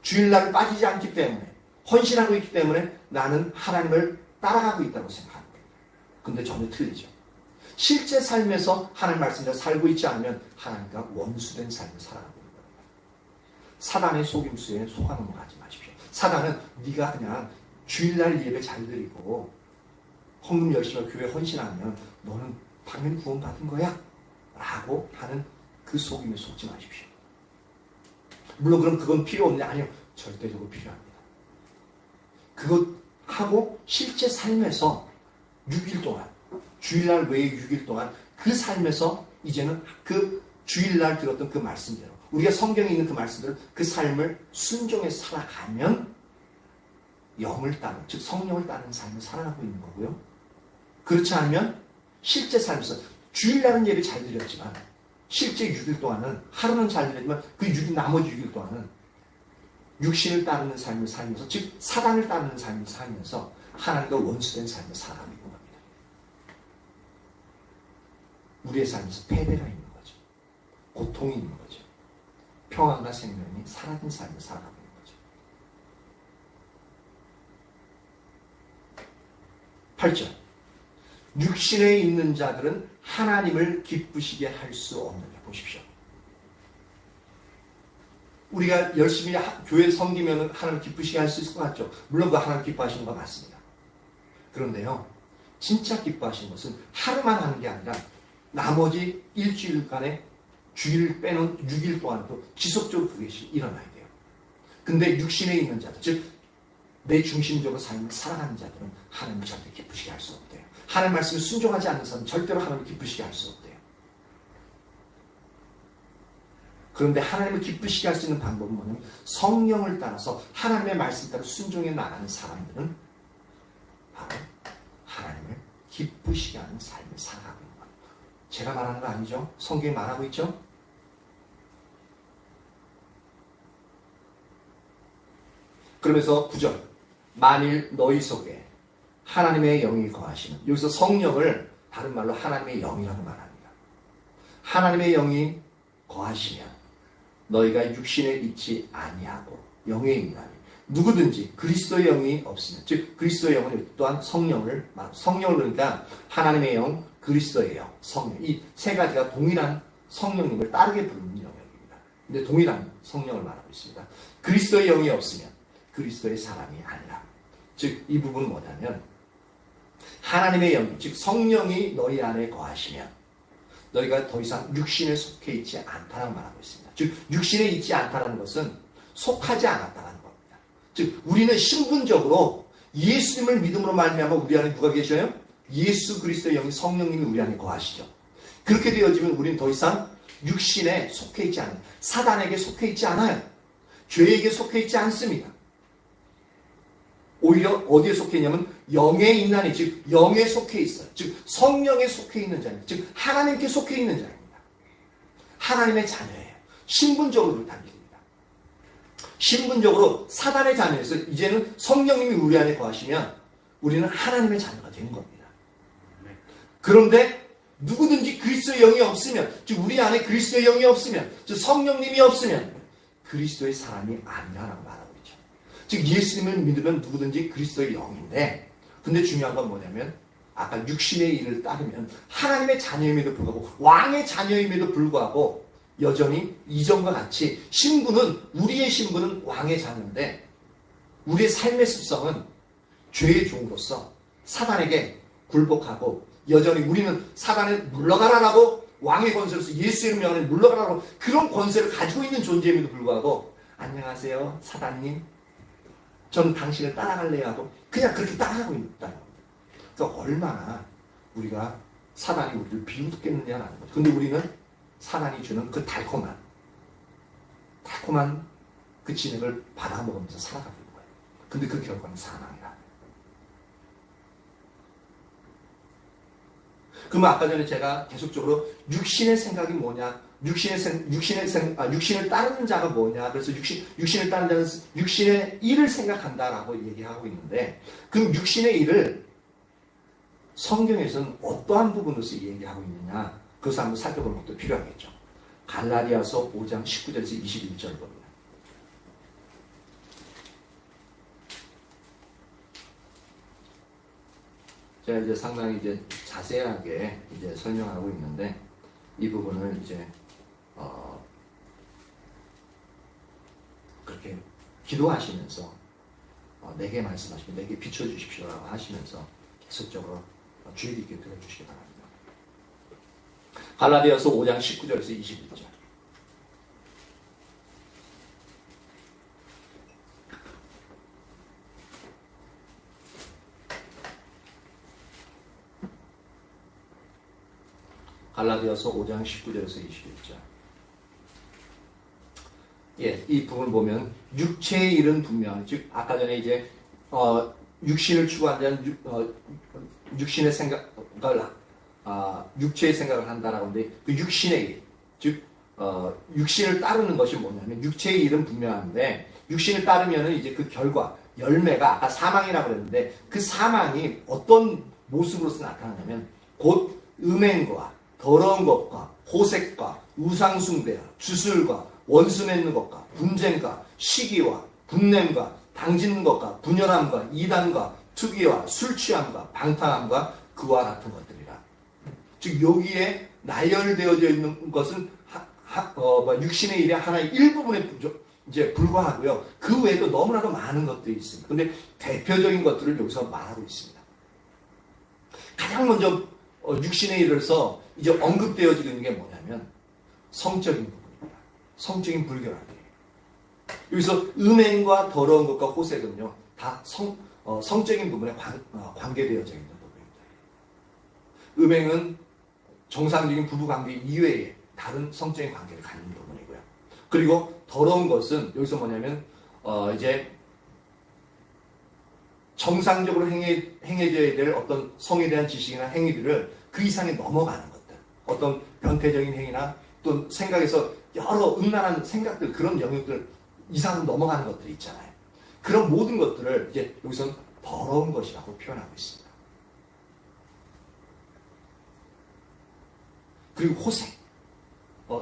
Speaker 1: 주일날 빠지지 않기 때문에, 헌신하고 있기 때문에 나는 하나님을 따라가고 있다고 생각합니다. 근데 전혀 틀리죠. 실제 삶에서 하나님 말씀대로 살고 있지 않으면 하나님과 원수된 삶을 살아가고 있는 겁니다. 사단의 속임수에 속아 넘어가지 마십시오. 사단은 네가 그냥 주일날 예배 잘 드리고 헌금 열심히 하고 교회 헌신하면 너는 당연히 구원받은 거야 라고 하는 그 속임에 속지 마십시오. 물론 그럼 그건 필요 없냐? 아니요. 절대적으로 필요합니다. 그것 하고 실제 삶에서 6일 동안, 주일날 외에 6일 동안 그 삶에서 이제는 그 주일날 들었던 그 말씀대로, 우리가 성경에 있는 그 말씀대로 그 삶을 순종해 살아가면 영을 따르는, 즉 성령을 따르는 삶을 살아가고 있는 거고요. 그렇지 않으면 실제 삶에서 주일날은 예배 잘 드렸지만 실제 6일 동안은, 하루는 잘 드렸지만 그 6일, 나머지 6일 동안은 육신을 따르는 삶을 살면서, 즉 사단을 따르는 삶을 살면서 하나님과 원수된 삶을 살아가고 있는 겁니다. 우리의 삶에서 패배가 있는 거죠. 고통이 있는 거죠. 평안과 생명이 사라진 삶을 살아가고 있는 거죠. 8절, 육신에 있는 자들은 하나님을 기쁘시게 할 수 없느냐. 보십시오. 우리가 열심히 교회 섬기면 하나님 기쁘시게 할 수 있을 것 같죠. 물론 그 하나님 기뻐하시는 거 맞습니다. 그런데요, 진짜 기뻐하시는 것은 하루만 하는 게 아니라 나머지 일주일간의 주일 빼놓은 6일 동안도 지속적으로 그것이 일어나야 돼요. 근데 육신에 있는 자들, 즉 내 중심적으로 삶을 살아가는 자들은 하나님을 절대 기쁘시게 할 수 없대요. 하나님 말씀을 순종하지 않는 사람은 절대로 하나님을 기쁘시게 할 수 없대요. 그런데 하나님을 기쁘시게 할 수 있는 방법은 뭐냐면 성령을 따라서 하나님의 말씀 따라 순종해 나가는 사람들은 바로 하나님을 기쁘시게 하는 삶을 살아가고 있는 겁니다. 제가 말하는 거 아니죠? 성경이 말하고 있죠? 그러면서 9절, 만일 너희 속에 하나님의 영이 거하시는, 여기서 성령을 다른 말로 하나님의 영이라고 말합니다. 하나님의 영이 거하시면 너희가 육신에 있지 아니하고 영에 있나니, 누구든지 그리스도의 영이 없으면, 즉 그리스도의 영은 또한 성령을 말합니다. 성령을 그러니까 하나님의 영, 그리스도의 영, 성령, 이 세 가지가 동일한 성령님을 따르게 부르는 영역입니다. 근데 동일한 성령을 말하고 있습니다. 그리스도의 영이 없으면 그리스도의 사람이 아니라, 즉 이 부분은 뭐냐면 하나님의 영이, 즉 성령이 너희 안에 거하시면 너희가 더 이상 육신에 속해 있지 않다라고 말하고 있습니다. 즉 육신에 있지 않다는 것은 속하지 않았다는 겁니다. 즉 우리는 신분적으로 예수님을 믿음으로 말미암아 우리 안에 누가 계셔요? 예수 그리스도의 영이 성령님이 우리 안에 거하시죠. 그렇게 되어지면 우리는 더 이상 육신에 속해 있지 않아요. 사단에게 속해 있지 않아요. 죄에게 속해 있지 않습니다. 오히려 어디에 속해 있냐면 영에 있는 한이, 즉 영에 속해 있어요. 즉 성령에 속해 있는 자입니다. 즉 하나님께 속해 있는 자입니다. 하나님의 자녀예요. 신분적으로 그렇다는 얘기입니다. 신분적으로 사단의 자녀에서 이제는 성령님이 우리 안에 거하시면 우리는 하나님의 자녀가 된 겁니다. 그런데 누구든지 그리스도의 영이 없으면, 즉 우리 안에 그리스도의 영이 없으면, 즉 성령님이 없으면 그리스도의 사람이 아니라고 말하고 있죠. 즉 예수님을 믿으면 누구든지 그리스도의 영인데, 근데 중요한 건 뭐냐면 아까 육신의 일을 따르면 하나님의 자녀임에도 불구하고 왕의 자녀임에도 불구하고 여전히 이전과 같이 신분은, 우리의 신분은 왕의 자녀인데 우리의 삶의 습성은 죄의 종으로서 사단에게 굴복하고 여전히 우리는 사단에 물러가라라고, 왕의 권세로서 예수의 이름 명하는 물러가라라고 그런 권세를 가지고 있는 존재임에도 불구하고 안녕하세요 사단님, 저는 당신을 따라갈래요 하고 그냥 그렇게 따라가고 있다는 겁니다. 그러니까 얼마나 우리가 사단이 우리를 비웃겠느냐라는 거죠. 근데 우리는 사단이 주는 그 달콤한 그 진액을 받아먹으면서 살아가고 있는 거예요. 근데 그 결과는 사망이다. 그러면 아까 전에 제가 계속적으로 육신의 생각이 뭐냐, 육신을 따르는 자가 뭐냐, 그래서 육신을 따르는 자는 육신의 일을 생각한다라고 얘기하고 있는데, 그럼 육신의 일을 성경에서는 어떠한 부분으로서 얘기하고 있느냐, 그것을 한번 살펴보는 것도 필요하겠죠. 갈라디아서 5장 19절에서 21절 봅니다. 제가 이제 상당히 이제 자세하게 이제 설명하고 있는데, 이 부분을 이제 그렇게 기도하시면서 내게 말씀하시고 내게 비춰주십시오라고 하시면서 계속적으로 주의 깊게 들어주시기 바랍니다. 갈라디아서 5장 19절에서 21절. 갈라디아서 5장 19절에서 21절. 예, 이 부분을 보면 육체의 일은 분명, 즉 아까 전에 이제 육신을 추구하는 육신의 생각을 육체의 생각을 한다라고 하는데, 그 육신의 일, 즉 육신을 따르는 것이 뭐냐면 육체의 일은 분명한데, 육신을 따르면은 이제 그 결과 열매가 아까 사망이라고 그랬는데, 그 사망이 어떤 모습으로서 나타나냐면 곧 음행과 더러운 것과 호색과 우상숭배와 주술과 원수 맺는 것과 분쟁과 시기와 분냄과 당짓는 것과 분열함과 이단과 투기와 술취함과 방탕함과 그와 같은 것들이라. 즉 여기에 나열되어져 있는 것은 육신의 일의 하나의 일부분에 이제 불과하고요. 그 외에도 너무나도 많은 것들이 있습니다. 근데 대표적인 것들을 여기서 말하고 있습니다. 가장 먼저 육신의 일로서 이제 언급되어지는 게 뭐냐면 성적인 부분입니다. 성적인 불결함이에요. 여기서 음행과 더러운 것과 호색은요, 다 성적인 부분에 관계되어져 있는 부분입니다. 음행은 정상적인 부부관계 이외에 다른 성적인 관계를 갖는 부분이고요. 그리고 더러운 것은 여기서 뭐냐면 이제 정상적으로 행해져야 될 어떤 성에 대한 지식이나 행위들을 그 이상에 넘어가는 것들, 어떤 변태적인 행위나 또 생각에서 여러 음란한 생각들, 그런 영역들 이상으로 넘어가는 것들이 있잖아요. 그런 모든 것들을 이제 여기서는 더러운 것이라고 표현하고 있습니다. 그리고 호색,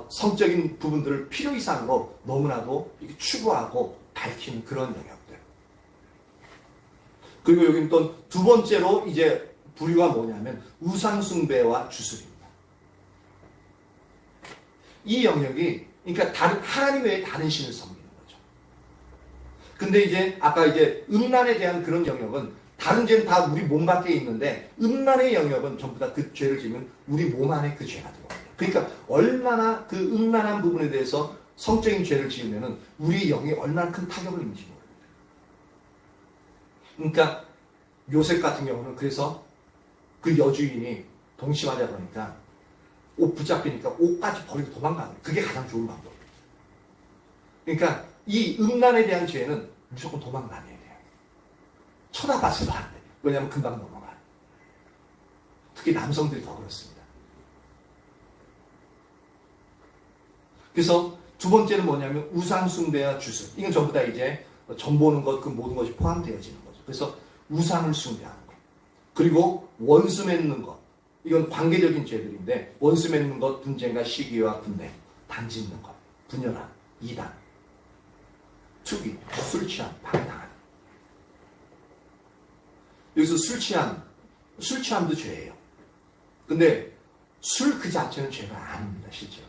Speaker 1: 성적인 부분들을 필요 이상으로 너무나도 이렇게 추구하고 밝히는 그런 영역들. 그리고 여기는 또 두 번째로 이제 부류가 뭐냐면 우상숭배와 주술입니다. 이 영역이, 그러니까 하나님 외에 다른 신을 섬기는 거죠. 근데 이제 아까 이제 음란에 대한 그런 영역은 다른 죄는 다 우리 몸 밖에 있는데, 음란의 영역은 전부 다 그 죄를 지면 우리 몸 안에 그 죄가 들어옵니다. 그러니까 얼마나 그 음란한 부분에 대해서 성적인 죄를 지으면은 우리 영이 얼마나 큰 타격을 입는지 모릅니다. 그러니까 요셉 같은 경우는 그래서 그 여주인이 동심하자 그러니까 옷 붙잡히니까 옷까지 버리고 도망가는 그게 가장 좋은 방법이에요. 그러니까 이 음란에 대한 죄는 무조건 도망다녀야 돼요. 쳐다봐서도 안 돼. 왜냐하면 금방 넘어가요. 특히 남성들이 더 그렇습니다. 그래서 두 번째는 뭐냐면 우상숭배와 주술. 이건 전부 다 이제 전 보는 것, 그 모든 것이 포함되어지는 거죠. 그래서 우상을 숭배하는 것. 그리고 원수 맺는 것. 이건 관계적인 죄들인데 원수 맺는 것, 분쟁과 시기와 분쟁, 단짓는 것, 분열함, 이단, 투기, 술 취함, 방탕함. 여기서 술 취함도 죄예요. 근데 술 그 자체는 죄가 아닙니다, 실제로.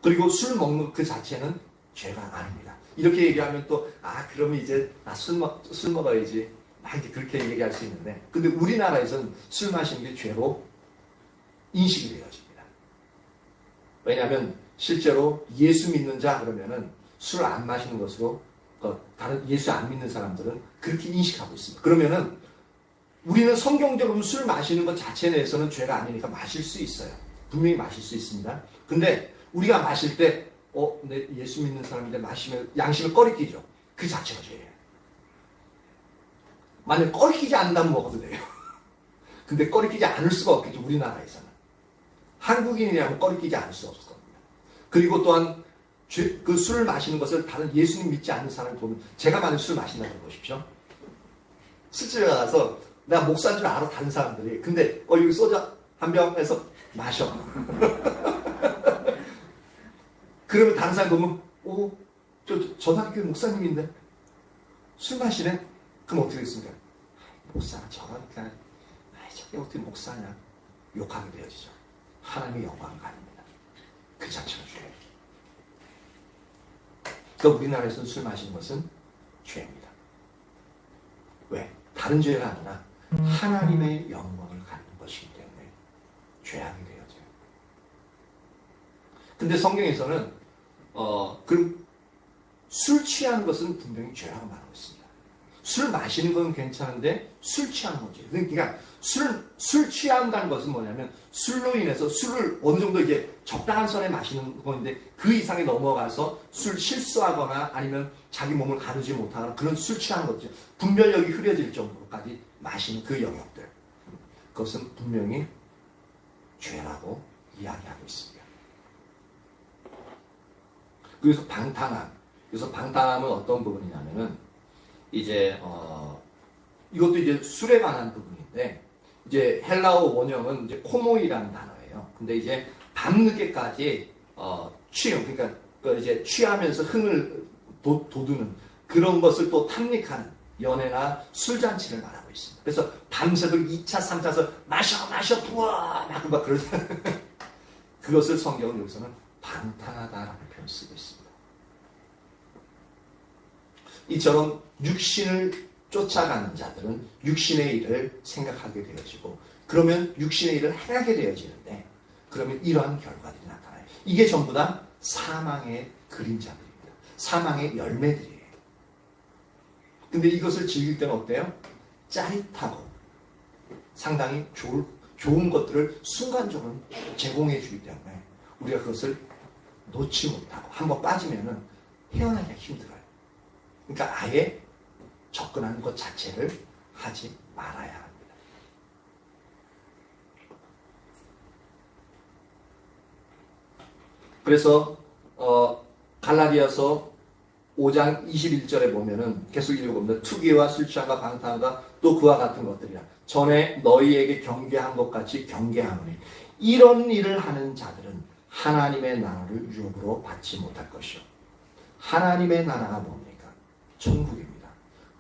Speaker 1: 그리고 술 먹는 그 자체는 죄가 아닙니다. 이렇게 얘기하면 또, 그러면 이제, 술 먹어야지. 막 이제 그렇게 얘기할 수 있는데, 근데 우리나라에서는 술 마시는 게 죄로 인식이 되어집니다. 왜냐하면 실제로 예수 믿는 자 그러면은 술 안 마시는 것으로, 다른 예수 안 믿는 사람들은 그렇게 인식하고 있습니다. 그러면은 우리는 성경적으로 술 마시는 것 자체 내에서는 죄가 아니니까 마실 수 있어요. 분명히 마실 수 있습니다. 근데 우리가 마실 때, 내 예수 믿는 사람인데 마시면 양심을 꺼리끼죠. 그 자체가 죄예요. 만약 꺼리끼지 않는다면 먹어도 돼요. 근데 꺼리끼지 않을 수가 없겠죠. 우리나라에서는. 한국인이라면 꺼리끼지 않을 수 없을 겁니다. 그리고 또한 그 술을 마시는 것을 다른 예수님 믿지 않는 사람이 보면 제가 만약 술 마신다고 보십시오. 술집에 가서 내가 목사인 줄 알아 다른 사람들이. 근데 여기 소주 한 병 해서 마셔. 그러면 다른 사람이 보면 저 사람 교회 목사님인데 술 마시네? 그럼 어떻게 됐습니까? 목사가 저러니까 저게 어떻게 목사냐? 욕하게 되어지죠. 하나님의 영광을 가립니다. 그 자체가 죄예요. 그러니까 우리나라에서는 술 마시는 것은 죄입니다. 왜? 다른 죄가 아니라 하나님의 영광을 갖는 것이기 때문에 죄악이 되어져요. 근데 성경에서는 그럼 술 취하는 것은 분명히 죄라고 말하고 있습니다. 술 마시는 건 괜찮은데 술 취하는 거지. 그러니까 술 취한다는 것은 뭐냐면 술로 인해서 술을 어느 정도 이제 적당한 선에 마시는 건데 그 이상에 넘어가서 술 실수하거나 아니면 자기 몸을 가르지 못하거나 그런 술 취하는 거죠. 분별력이 흐려질 정도로까지 마시는 그 영역들. 그것은 분명히 죄라고 이야기하고 있습니다. 그래서 방탕함. 그래서 방탕함은 어떤 부분이냐면은 이제 이것도 이제 술에 관한 부분인데 이제 헬라어 원형은 이제 코모이라는 단어예요. 근데 이제 밤늦게까지 취용 그러니까 이제 취하면서 흥을 돋우는 그런 것을 또 탐닉하는 연애나 술잔치를 말하고 있습니다. 그래서 밤새도록 2차, 3차서 마셔 부어 막 그러죠. 그것을 성경은 여기서는 방탕하다라는 표현을 쓰고 있습니다. 이처럼 육신을 쫓아가는 자들은 육신의 일을 생각하게 되어지고 그러면 육신의 일을 행하게 되어지는데 그러면 이러한 결과들이 나타나요. 이게 전부 다 사망의 그림자들입니다. 사망의 열매들이에요. 근데 이것을 즐길 때는 어때요? 짜릿하고 상당히 좋은 것들을 순간적으로 제공해 주기 때문에 우리가 그것을 놓지 못하고 한번 빠지면은 헤어나기가 힘들어요. 그러니까 아예 접근하는 것 자체를 하지 말아야 합니다. 그래서 갈라디아서 5장 21절에 보면은 계속 읽어봅니다. 투기와 술 취함과 방탕과 또 그와 같은 것들이라 전에 너희에게 경계한 것 같이 경계하노니 이런 일을 하는 자들은 하나님의 나라를 유업으로 받지 못할 것이요. 하나님의 나라가 뭡니까? 천국입니다.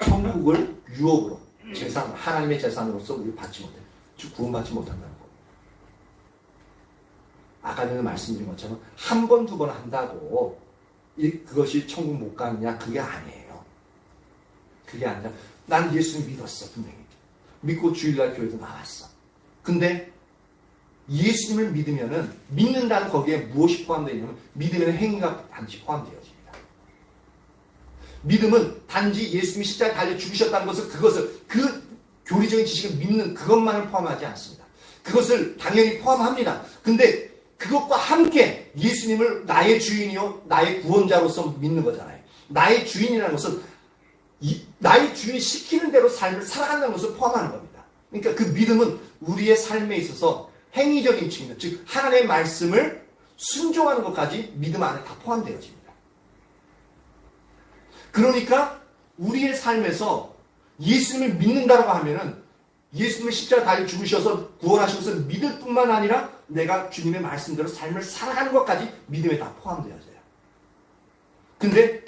Speaker 1: 천국을 유업으로 재산, 하나님의 재산으로서 우리 받지 못해요. 즉 구원받지 못한다는 거. 아까 전에 말씀드린 것처럼 한 번, 두 번 한다고 그것이 천국 못 가느냐? 그게 아니에요. 그게 아니라 난 예수님 믿었어 분명히. 믿고 주일날 교회도 나왔어. 근데 예수님을 믿으면은, 믿는다는 거기에 무엇이 포함되어 있냐면 믿음에는 행위가 반드시 포함되어집니다. 믿음은 단지 예수님이 십자가에 달려 죽으셨다는 것을, 그 교리적인 지식을 믿는 그것만을 포함하지 않습니다. 그것을 당연히 포함합니다. 근데 그것과 함께 예수님을 나의 주인이요 나의 구원자로서 믿는 거잖아요. 나의 주인이라는 것은 나의 주인이 시키는 대로 삶을 살아간다는 것을 포함하는 겁니다. 그러니까 그 믿음은 우리의 삶에 있어서 행위적인 측면, 즉 하나님의 말씀을 순종하는 것까지 믿음 안에 다 포함되어집니다. 그러니까 우리의 삶에서 예수님을 믿는다고 하면은 예수님을 십자가 달려 죽으셔서 구원하신 것을 믿을 뿐만 아니라 내가 주님의 말씀대로 삶을 살아가는 것까지 믿음에 다 포함되어져요. 근데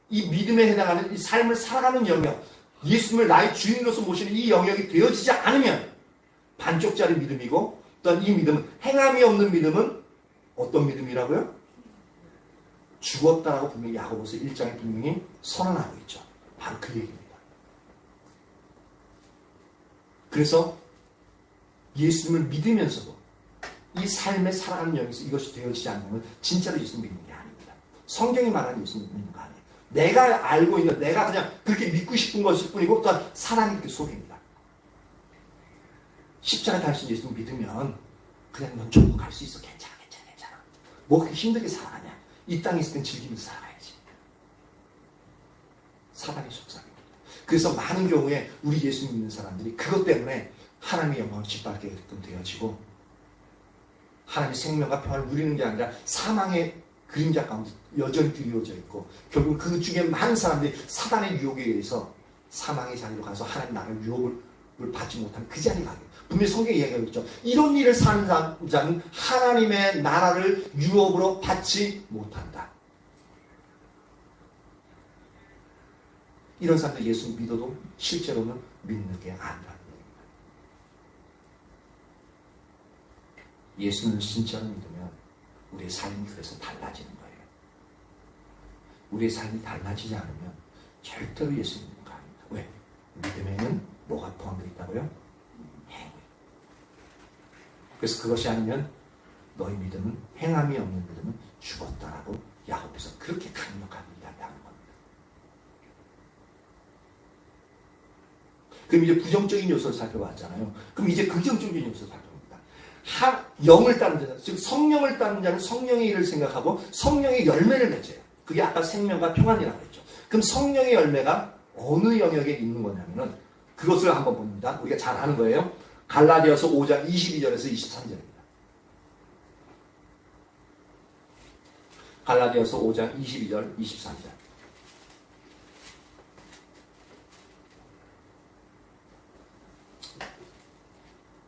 Speaker 1: 이 믿음에 해당하는 이 삶을 살아가는 영역, 예수님을 나의 주인으로서 모시는 이 영역이 되어지지 않으면 반쪽짜리 믿음이고, 또한 이 믿음은, 행함이 없는 믿음은 어떤 믿음이라고요? 죽었다라고 분명히 야고보서 1장에 분명히 선언하고 있죠. 바로 그 얘기입니다. 그래서 예수님을 믿으면서도 이 삶에 살아가는 영역에서 이것이 되어지지 않으면 진짜로 예수님 믿는 게 아닙니다. 성경이 말하는 예수님 믿는 거 아니에요. 내가 알고 있는, 내가 그냥 그렇게 믿고 싶은 것일 뿐이고, 또한 사랑이 그 속입니다. 십자가에 달리신 예수님 믿으면 그냥 넌 좋은 거 갈 수 있어. 괜찮아. 뭐 그렇게 힘들게 살아가냐. 이 땅에 있을 땐 즐기면서 살아야지. 사랑의 속삭입니다. 그래서 많은 경우에 우리 예수 믿는 사람들이 그것 때문에 하나님의 영광을 짓밟게끔 되어지고, 하나님의 생명과 평안을 누리는 게 아니라 사망의 그림자 가운데 여전히 드리워져 있고, 결국 그 중에 많은 사람들이 사단의 유혹에 의해서 사망의 자리로 가서 하나님 나라의 유혹을 받지 못하는 그 자리에 가게. 분명히 성경에 이야기하고 있죠. 이런 일을 사는 자는 하나님의 나라를 유혹으로 받지 못한다. 이런 사람들 예수 믿어도 실제로는 믿는 게 아니라는 얘기입니다. 예수를 진짜로 믿으면 우리의 삶이 그래서 달라지는 거예요. 우리의 삶이 달라지지 않으면 절대로 예수 믿는 거 아닙니다. 왜? 믿음에는 뭐가 포함되어 있다고요? 행위. 그래서 그것이 아니면 너희 믿음은, 행함이 없는 믿음은 죽었다라고 야고보서 그렇게 강력하게 이야기하는 겁니다. 그럼 이제 부정적인 요소를 살펴봤잖아요. 그럼 이제 긍정적인 요소를 살펴봅니다. 영을 따른 자, 즉 성령을 따른 자는 성령의 일을 생각하고 성령의 열매를 맺어요. 그게 아까 생명과 평안이라고 했죠. 그럼 성령의 열매가 어느 영역에 있는 거냐면은 그것을 한번 봅니다. 우리가 잘 아는 거예요. 갈라디아서 5장 22절에서 23절입니다. 갈라디아서 5장 22절, 23절.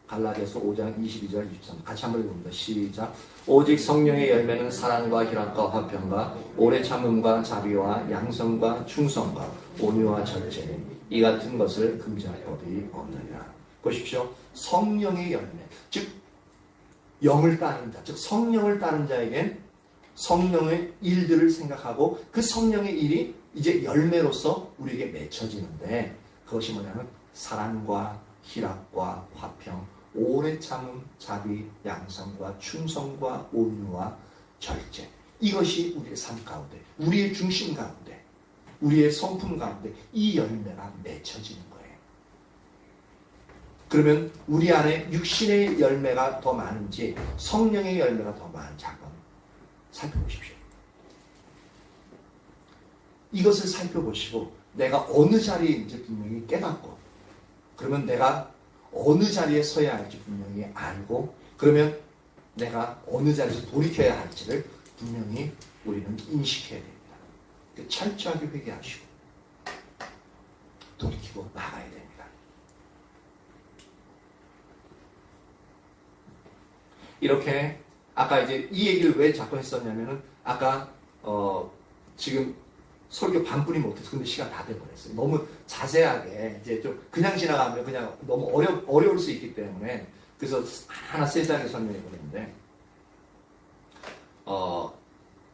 Speaker 1: 갈라디아서 5장 22절, 23절. 같이 한번 읽어봅니다. 시작. 오직 성령의 열매는 사랑과 희락과 화평과 오래 참음과 자비와 양성과 충성과 온유와 절제니 이 같은 것을 금지할 법이 없느니라. 보십시오. 성령의 열매, 즉 영을 따르는 자, 즉 성령을 따르는 자에겐 성령의 일들을 생각하고 그 성령의 일이 이제 열매로서 우리에게 맺혀지는데, 그것이 뭐냐면 사랑과 희락과 화평, 오래 참음, 자비, 양성과 충성과 온유와 절제. 이것이 우리의 삶 가운데, 우리의 중심 가운데, 우리의 성품 가운데 이 열매가 맺혀지는 거예요. 그러면 우리 안에 육신의 열매가 더 많은지 성령의 열매가 더 많은지 한번 살펴보십시오. 이것을 살펴보시고 내가 어느 자리에 있는지 분명히 깨닫고, 그러면 내가 어느 자리에 서야 할지 분명히 알고, 그러면 내가 어느 자리에서 돌이켜야 할지를 분명히 우리는 인식해야 됩니다. 철저하게 회개하시고 돌이키고 나가야 됩니다. 이렇게 아까 이제 이 얘기를 왜 자꾸 했었냐면은 아까 지금 설교 반뿐이 못해서 근데 시간 다 돼버렸어요. 너무 자세하게 이제 좀 그냥 지나가면 그냥 너무 어려울 수 있기 때문에 그래서 하나 세세하게 설명해 버렸는데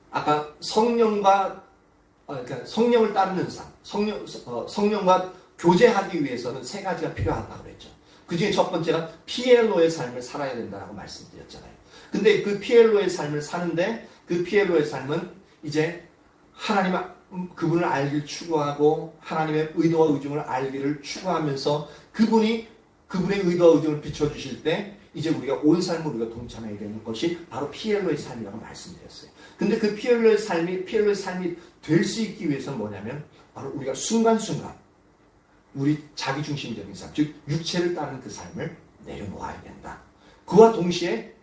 Speaker 1: 아까 성령과 그러니까 성령을 따르는 삶, 성령과 교제하기 위해서는 세 가지가 필요하다고 그랬죠. 그 중에 첫 번째가 피엘로의 삶을 살아야 된다고 말씀드렸잖아요. 근데 그 피엘로의 삶을 사는데 그 피엘로의 삶은 이제 하나님 그분을 알기를 추구하고 하나님의 의도와 의중을 알기를 추구하면서 그분의 의도와 의중을 비춰주실 때 이제 우리가 온 삶을 우리가 동참해야 되는 것이 바로 피엘로의 삶이라고 말씀드렸어요. 근데 그 피엘로의 삶이 될 수 있기 위해서는 뭐냐면 바로 우리가 순간순간 우리 자기중심적인 삶, 즉 육체를 따르는 그 삶을 내려놓아야 된다. 그와 동시에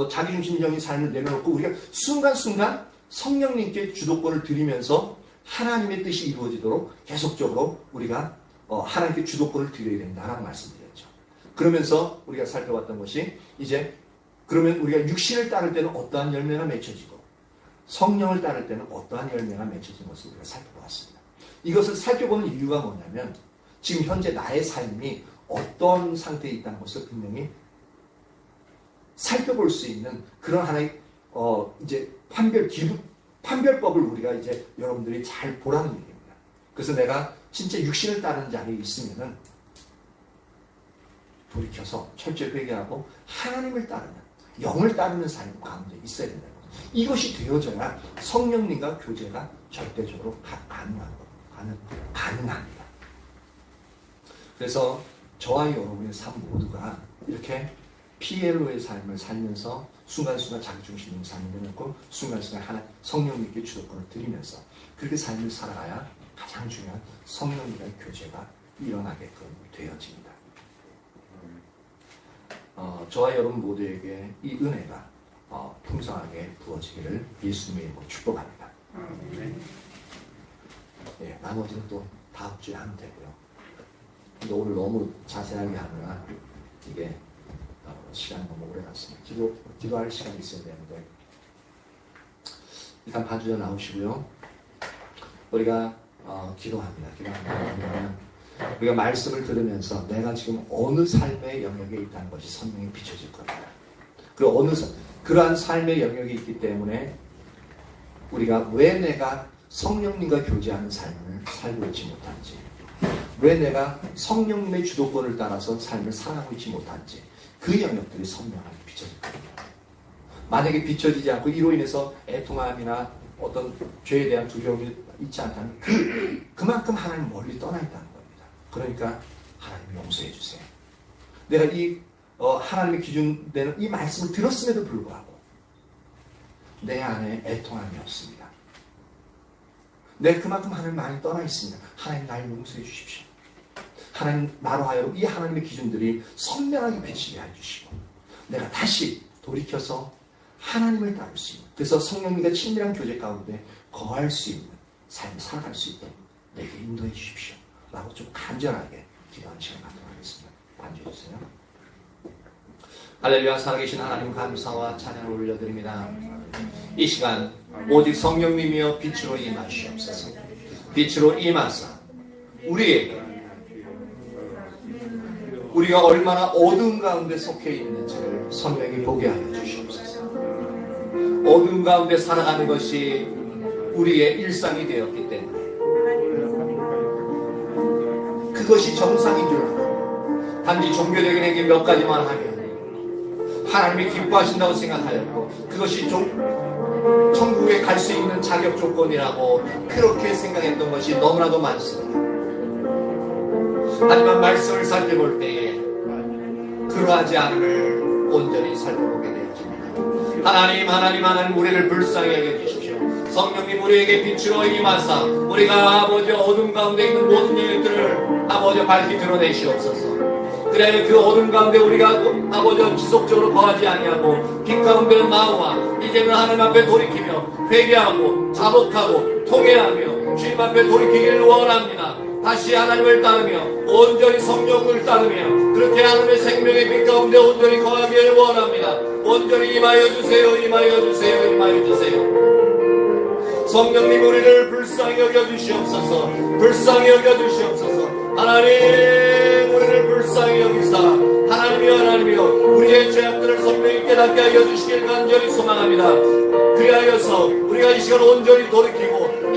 Speaker 1: 자기중심적인 삶을 내려놓고 우리가 순간순간 성령님께 주도권을 드리면서 하나님의 뜻이 이루어지도록 계속적으로 우리가 하나님께 주도권을 드려야 된다라고 말씀드렸죠. 그러면서 우리가 살펴봤던 것이 이제 그러면 우리가 육신을 따를 때는 어떠한 열매가 맺혀지고 성령을 따를 때는 어떠한 열매가 맺혀지는 것을 우리가 살펴보았습니다. 이것을 살펴보는 이유가 뭐냐면 지금 현재 나의 삶이 어떤 상태에 있다는 것을 분명히 살펴볼 수 있는 그런 하나의 이제 판별법을 우리가 이제 여러분들이 잘 보라는 얘기입니다. 그래서 내가 진짜 육신을 따르는 자리에 있으면은 돌이켜서 철저히 회개하고 하나님을 따르는 영을 따르는 삶 가운데 있어야 된다는 거죠. 이것이 되어져야 성령님과 교제가 절대적으로 가능합니다. 그래서 저와 여러분의 삶 모두가 이렇게 피엘로의 삶을 살면서 순간순간 자기중심적인 삶을 내놓고 순간순간 성령님께 주도권을 드리면서 그렇게 삶을 살아가야 가장 중요한 성령님과의 교제가 일어나게끔 되어집니다. 저와 여러분 모두에게 이 은혜가 풍성하게 부어지기를 예수님의 이름으로 축복합니다. 예, 나머지는 또 다음 주에 하면 되고요. 근데 오늘 너무 자세하게 하느라 이게 시간이 너무 오래 갔습니다. 기도할 시간이 있어야 되는데 일단 반주자 나오시고요. 우리가 기도합니다. 그러면 우리가 말씀을 들으면서 내가 지금 어느 삶의 영역에 있다는 것이 선명히 비춰질 겁니다. 그리고 그러한 삶의 영역이 있기 때문에 우리가 왜 내가 성령님과 교제하는 삶을 살고 있지 못한지, 왜 내가 성령님의 주도권을 따라서 삶을 살아가고 있지 못한지 그 영역들이 선명하게 비춰질 겁니다. 만약에 비춰지지 않고 이로 인해서 애통함이나 어떤 죄에 대한 두려움이 있지 않다면 그만큼 하나님 멀리 떠나 있다는 겁니다. 그러니까 하나님 용서해 주세요. 내가 이 하나님의 기준되는 이 말씀을 들었음에도 불구하고 내 안에 애통함이 없습니다. 내가 그만큼 하나님 많이 떠나 있습니다. 하나님 날 용서해 주십시오. 하나님 나로 하여금 이 하나님의 기준들이 선명하게 비치게 해주시고 내가 다시 돌이켜서 하나님을 따를 수 있는, 그래서 성령님과 친밀한 교제 가운데 거할 수 있는 삶을 살아갈 수 있도록 내게 인도해 주십시오 라고 좀 간절하게 기도하는 시간 갖도록 하겠습니다. 반주해 주세요. 할렐루야. 살아계신 하나님 감사와 찬양을 올려드립니다. 이 시간 오직 성령님이여 빛으로 임하시옵소서. 빛으로 임하사 우리가 얼마나 어두운 가운데 속해 있는지를 선명히 보게 하여 주시옵소서. 어두운 가운데 살아가는 것이 우리의 일상이 되었기 때문에 그것이 정상인 줄 알아. 단지 종교적인 행위 몇 가지만 하면 하나님이 기뻐하신다고 생각하였고 그것이 천국에 갈 수 있는 자격 조건이라고 그렇게 생각했던 것이 너무나도 많습니다. 하지만 말씀을 살펴볼 때에 그러하지 않음을 온전히 살펴보게 되어집니다. 하나님 우리를 불쌍히 여겨주십시오. 성령님 우리에게 빛으로 임하사 우리가 아버지 어둠 가운데 있는 모든 일들을 아버지 밝히 드러내시옵소서. 그래 그 어둠 가운데 우리가 아버지 지속적으로 거하지 아니하고 빛 가운데 나와 이제는 하나님 앞에 돌이키며 회개하고 자복하고 통회하며 주님 앞에 돌이키기를 원합니다. 다시 하나님을 따르며 온전히 성령을 따르며 그렇게 하나님의 생명의 빛 가운데 온전히 거하기를 원합니다. 온전히 임하여 주세요. 임하여 주세요. 임하여 주세요. 성령님 우리를 불쌍히 여겨주시옵소서. 불쌍히 여겨주시옵소서. 하나님 우리를 불쌍히 여기사 하나님이여 우리의 죄악들을 선명히 깨닫게 하여 주시길 간절히 소망합니다. 그리하여서 우리가 이 시간 온전히 돌이키고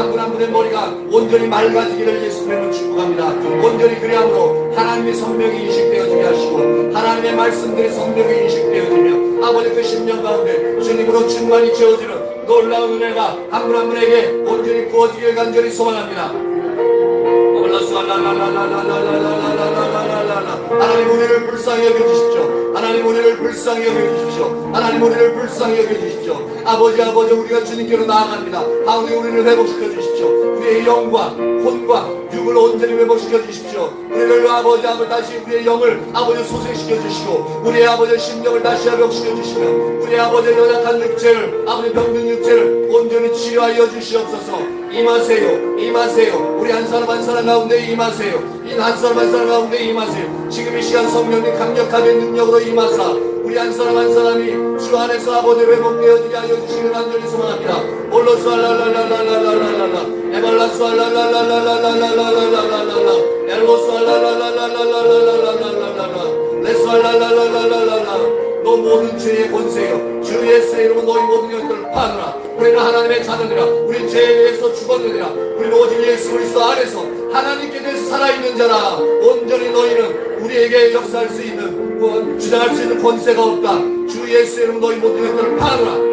Speaker 2: 한 분 한 분의 머리가 온전히 맑아지기를 예수님으로 축복합니다. 온전히 그리함으로 하나님의 성령이 인식되어지게 하시고 하나님의 말씀들이 성령이 인식되어지며 아버지 그 심령 가운데 주님으로 충만히 채워지는 놀라운 은혜가 한 분 한 분에게 온전히 부어지길 간절히 소망합니다. 하나님 우리를 불쌍히 여겨주십시오. 하나님 우리를 불쌍히 여겨주십시오. 하나님 우리를 불쌍히 여겨주십시오. 아버지 우리가 주님께로 나아갑니다. 아버지 우리를 회복시켜 주십시오. 우리의 영과 혼과 육을 온전히 회복시켜 주십시오. 우리를 아버지 다시 우리의 영을 아버지 소생시켜 주시고 우리의 아버지 심령을 다시 회복시켜 주시며 우리의 아버지 연약한 육체를 아버지 병든 육체를 온전히 치료하여 주시옵소서. 임하세요. 임하세요. 우리 한 사람 한 사람 가운데 임하세요. 이 한 사람 한 사람 가운데 임하세요. 지금 이 시간 성령님 강력하게 능력으로 임하사 우리 한 사람 한 사람이 주 안에서 아버지 회복되어지게 하여 주시길 간절히 소망합니다. 올로스 알랄랄랄랄랄랄랄라 에발라스 알랄랄랄랄랄랄랄랄랄라 엘로스 알랄랄랄랄랄랄랄랄라 레스 알랄랄랄랄랄랄라 너 모든 죄의 권세여 주 예수의 이름으로 너희 모든 것들을 파노라. 우리는 하나님의 자녀들이라. 우리 죄에 대해서 죽었느니라. 우리는 오직 예수 그리스도 안에서 하나님께 대해서 살아있는 자라. 온전히 너희는 우리에게 역사할 수 있는 주장할 수 있는 권세가 없다. 주 예수의 이름으로 너희 모든 것들을 파노라.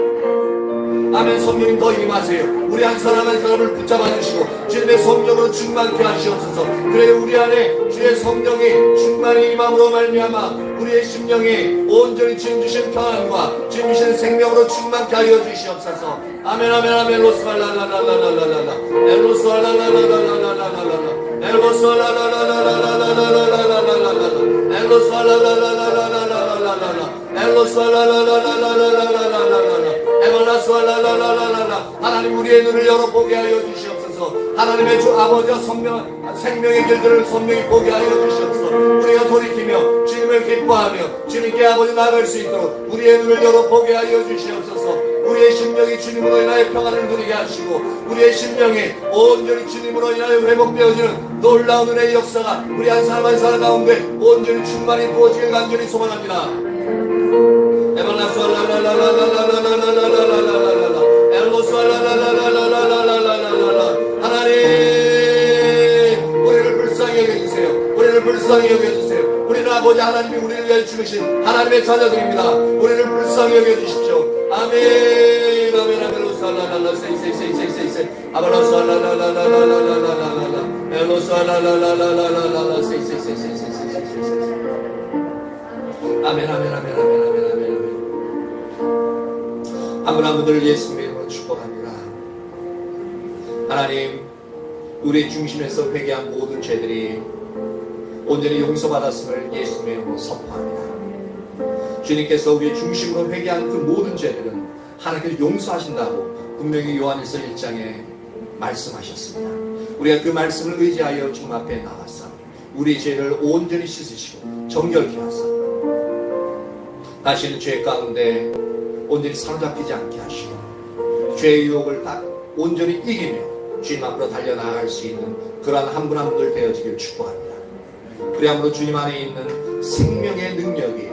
Speaker 2: 아멘. 성령님 더 임하세요. 우리 한 사람 한 사람을 붙잡아 주시고 주님의 성령으로 충만케 하시옵소서. 그래 우리 안에 주의 성령이 충만히 임함으로 말미암아 우리의 심령이 온전히 주님 주신 평안과 주님 주신 생명으로 충만케 하여 주시옵소서. 아멘 아멘 아멘. 로스발랄랄랄랄랄랄라 엘로스 알랄랄랄랄랄랄라 엘로스 알랄랄랄랄랄랄랄랄라 엘로스 알랄랄랄랄랄랄랄라 엘로스 알랄랄랄랄랄랄랄라 에발라스 알랄랄랄랄라. 하나님 우리의 눈을 열어보게 하여 주시옵소서. 하나님의 주 아버지와 생명의 길들을 선명히 보게 하여 주시옵소서. 우리가 돌이키며 주님을 기뻐하며 주님께 아버지 나아갈 수 있도록 우리의 눈을 열어보게 하여 주시옵소서. 우리의 심령이 주님으로 인하여 평안을 누리게 하시고 우리의 심령이 온전히 주님으로 인하여 회복되어지는 놀라운 은혜의 역사가 우리 한 사람 한 사람 가운데 온전히 충만히 부어지길 간절히 소망합니다. 에발라스 알랄랄랄랄랄랄랄랄랄랄랄라 엘로스 알랄랄랄랄랄랄랄랄라. 하나님 우리를 불쌍히 여겨주세요. 우리를 불쌍히 여겨주세요. 우리는 아버지 하나님이 우리를 위해 죽으신 하나님의 자녀들입니다. 우리를 불쌍히 여겨주십시오. 아멘 아멘 아멘. 로스 알랄랄라 세이세이세이세이세이 아발라스 알랄랄랄랄랄랄랄랄라 엘로스 알랄랄랄랄랄랄라 세이세이세이세이세이세이 아멘 아멘 아멘 아멘 아멘 아멘. 한 분 한 분들을 예수님의 이름으로 축복합니다. 하나님 우리의 중심에서 회개한 모든 죄들이 온전히 용서받았음을 예수님의 이름으로 선포합니다. 주님께서 우리의 중심으로 회개한 그 모든 죄들은 하나님께서 용서하신다고 분명히 요한일서 1장에 말씀하셨습니다. 우리가 그 말씀을 의지하여 주님 앞에 나와서 우리의 죄를 온전히 씻으시고 정결케 하사 다시는 죄 가운데 온전히 사로잡히지 않게 하시고 죄의 유혹을 다 온전히 이기며 주님 앞으로 달려나갈 수 있는 그러한 한 분 한 분들 되어지기를 축복합니다. 그리함으로 주님 안에 있는 생명의 능력이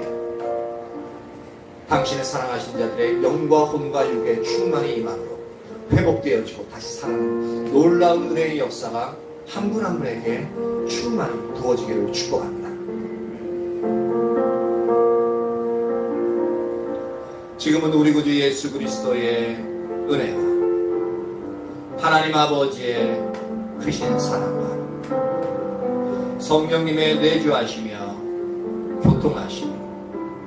Speaker 2: 당신의 사랑하신 자들의 영과 혼과 육에 충만히 임함으로 회복되어지고 다시 사는 놀라운 은혜의 역사가 한 분 한 분에게 충만히 부어지기를 축복합니다. 지금은 우리 구주 예수 그리스도의 은혜와 하나님 아버지의 크신 사랑과 성령님의 내주하시며 교통하시며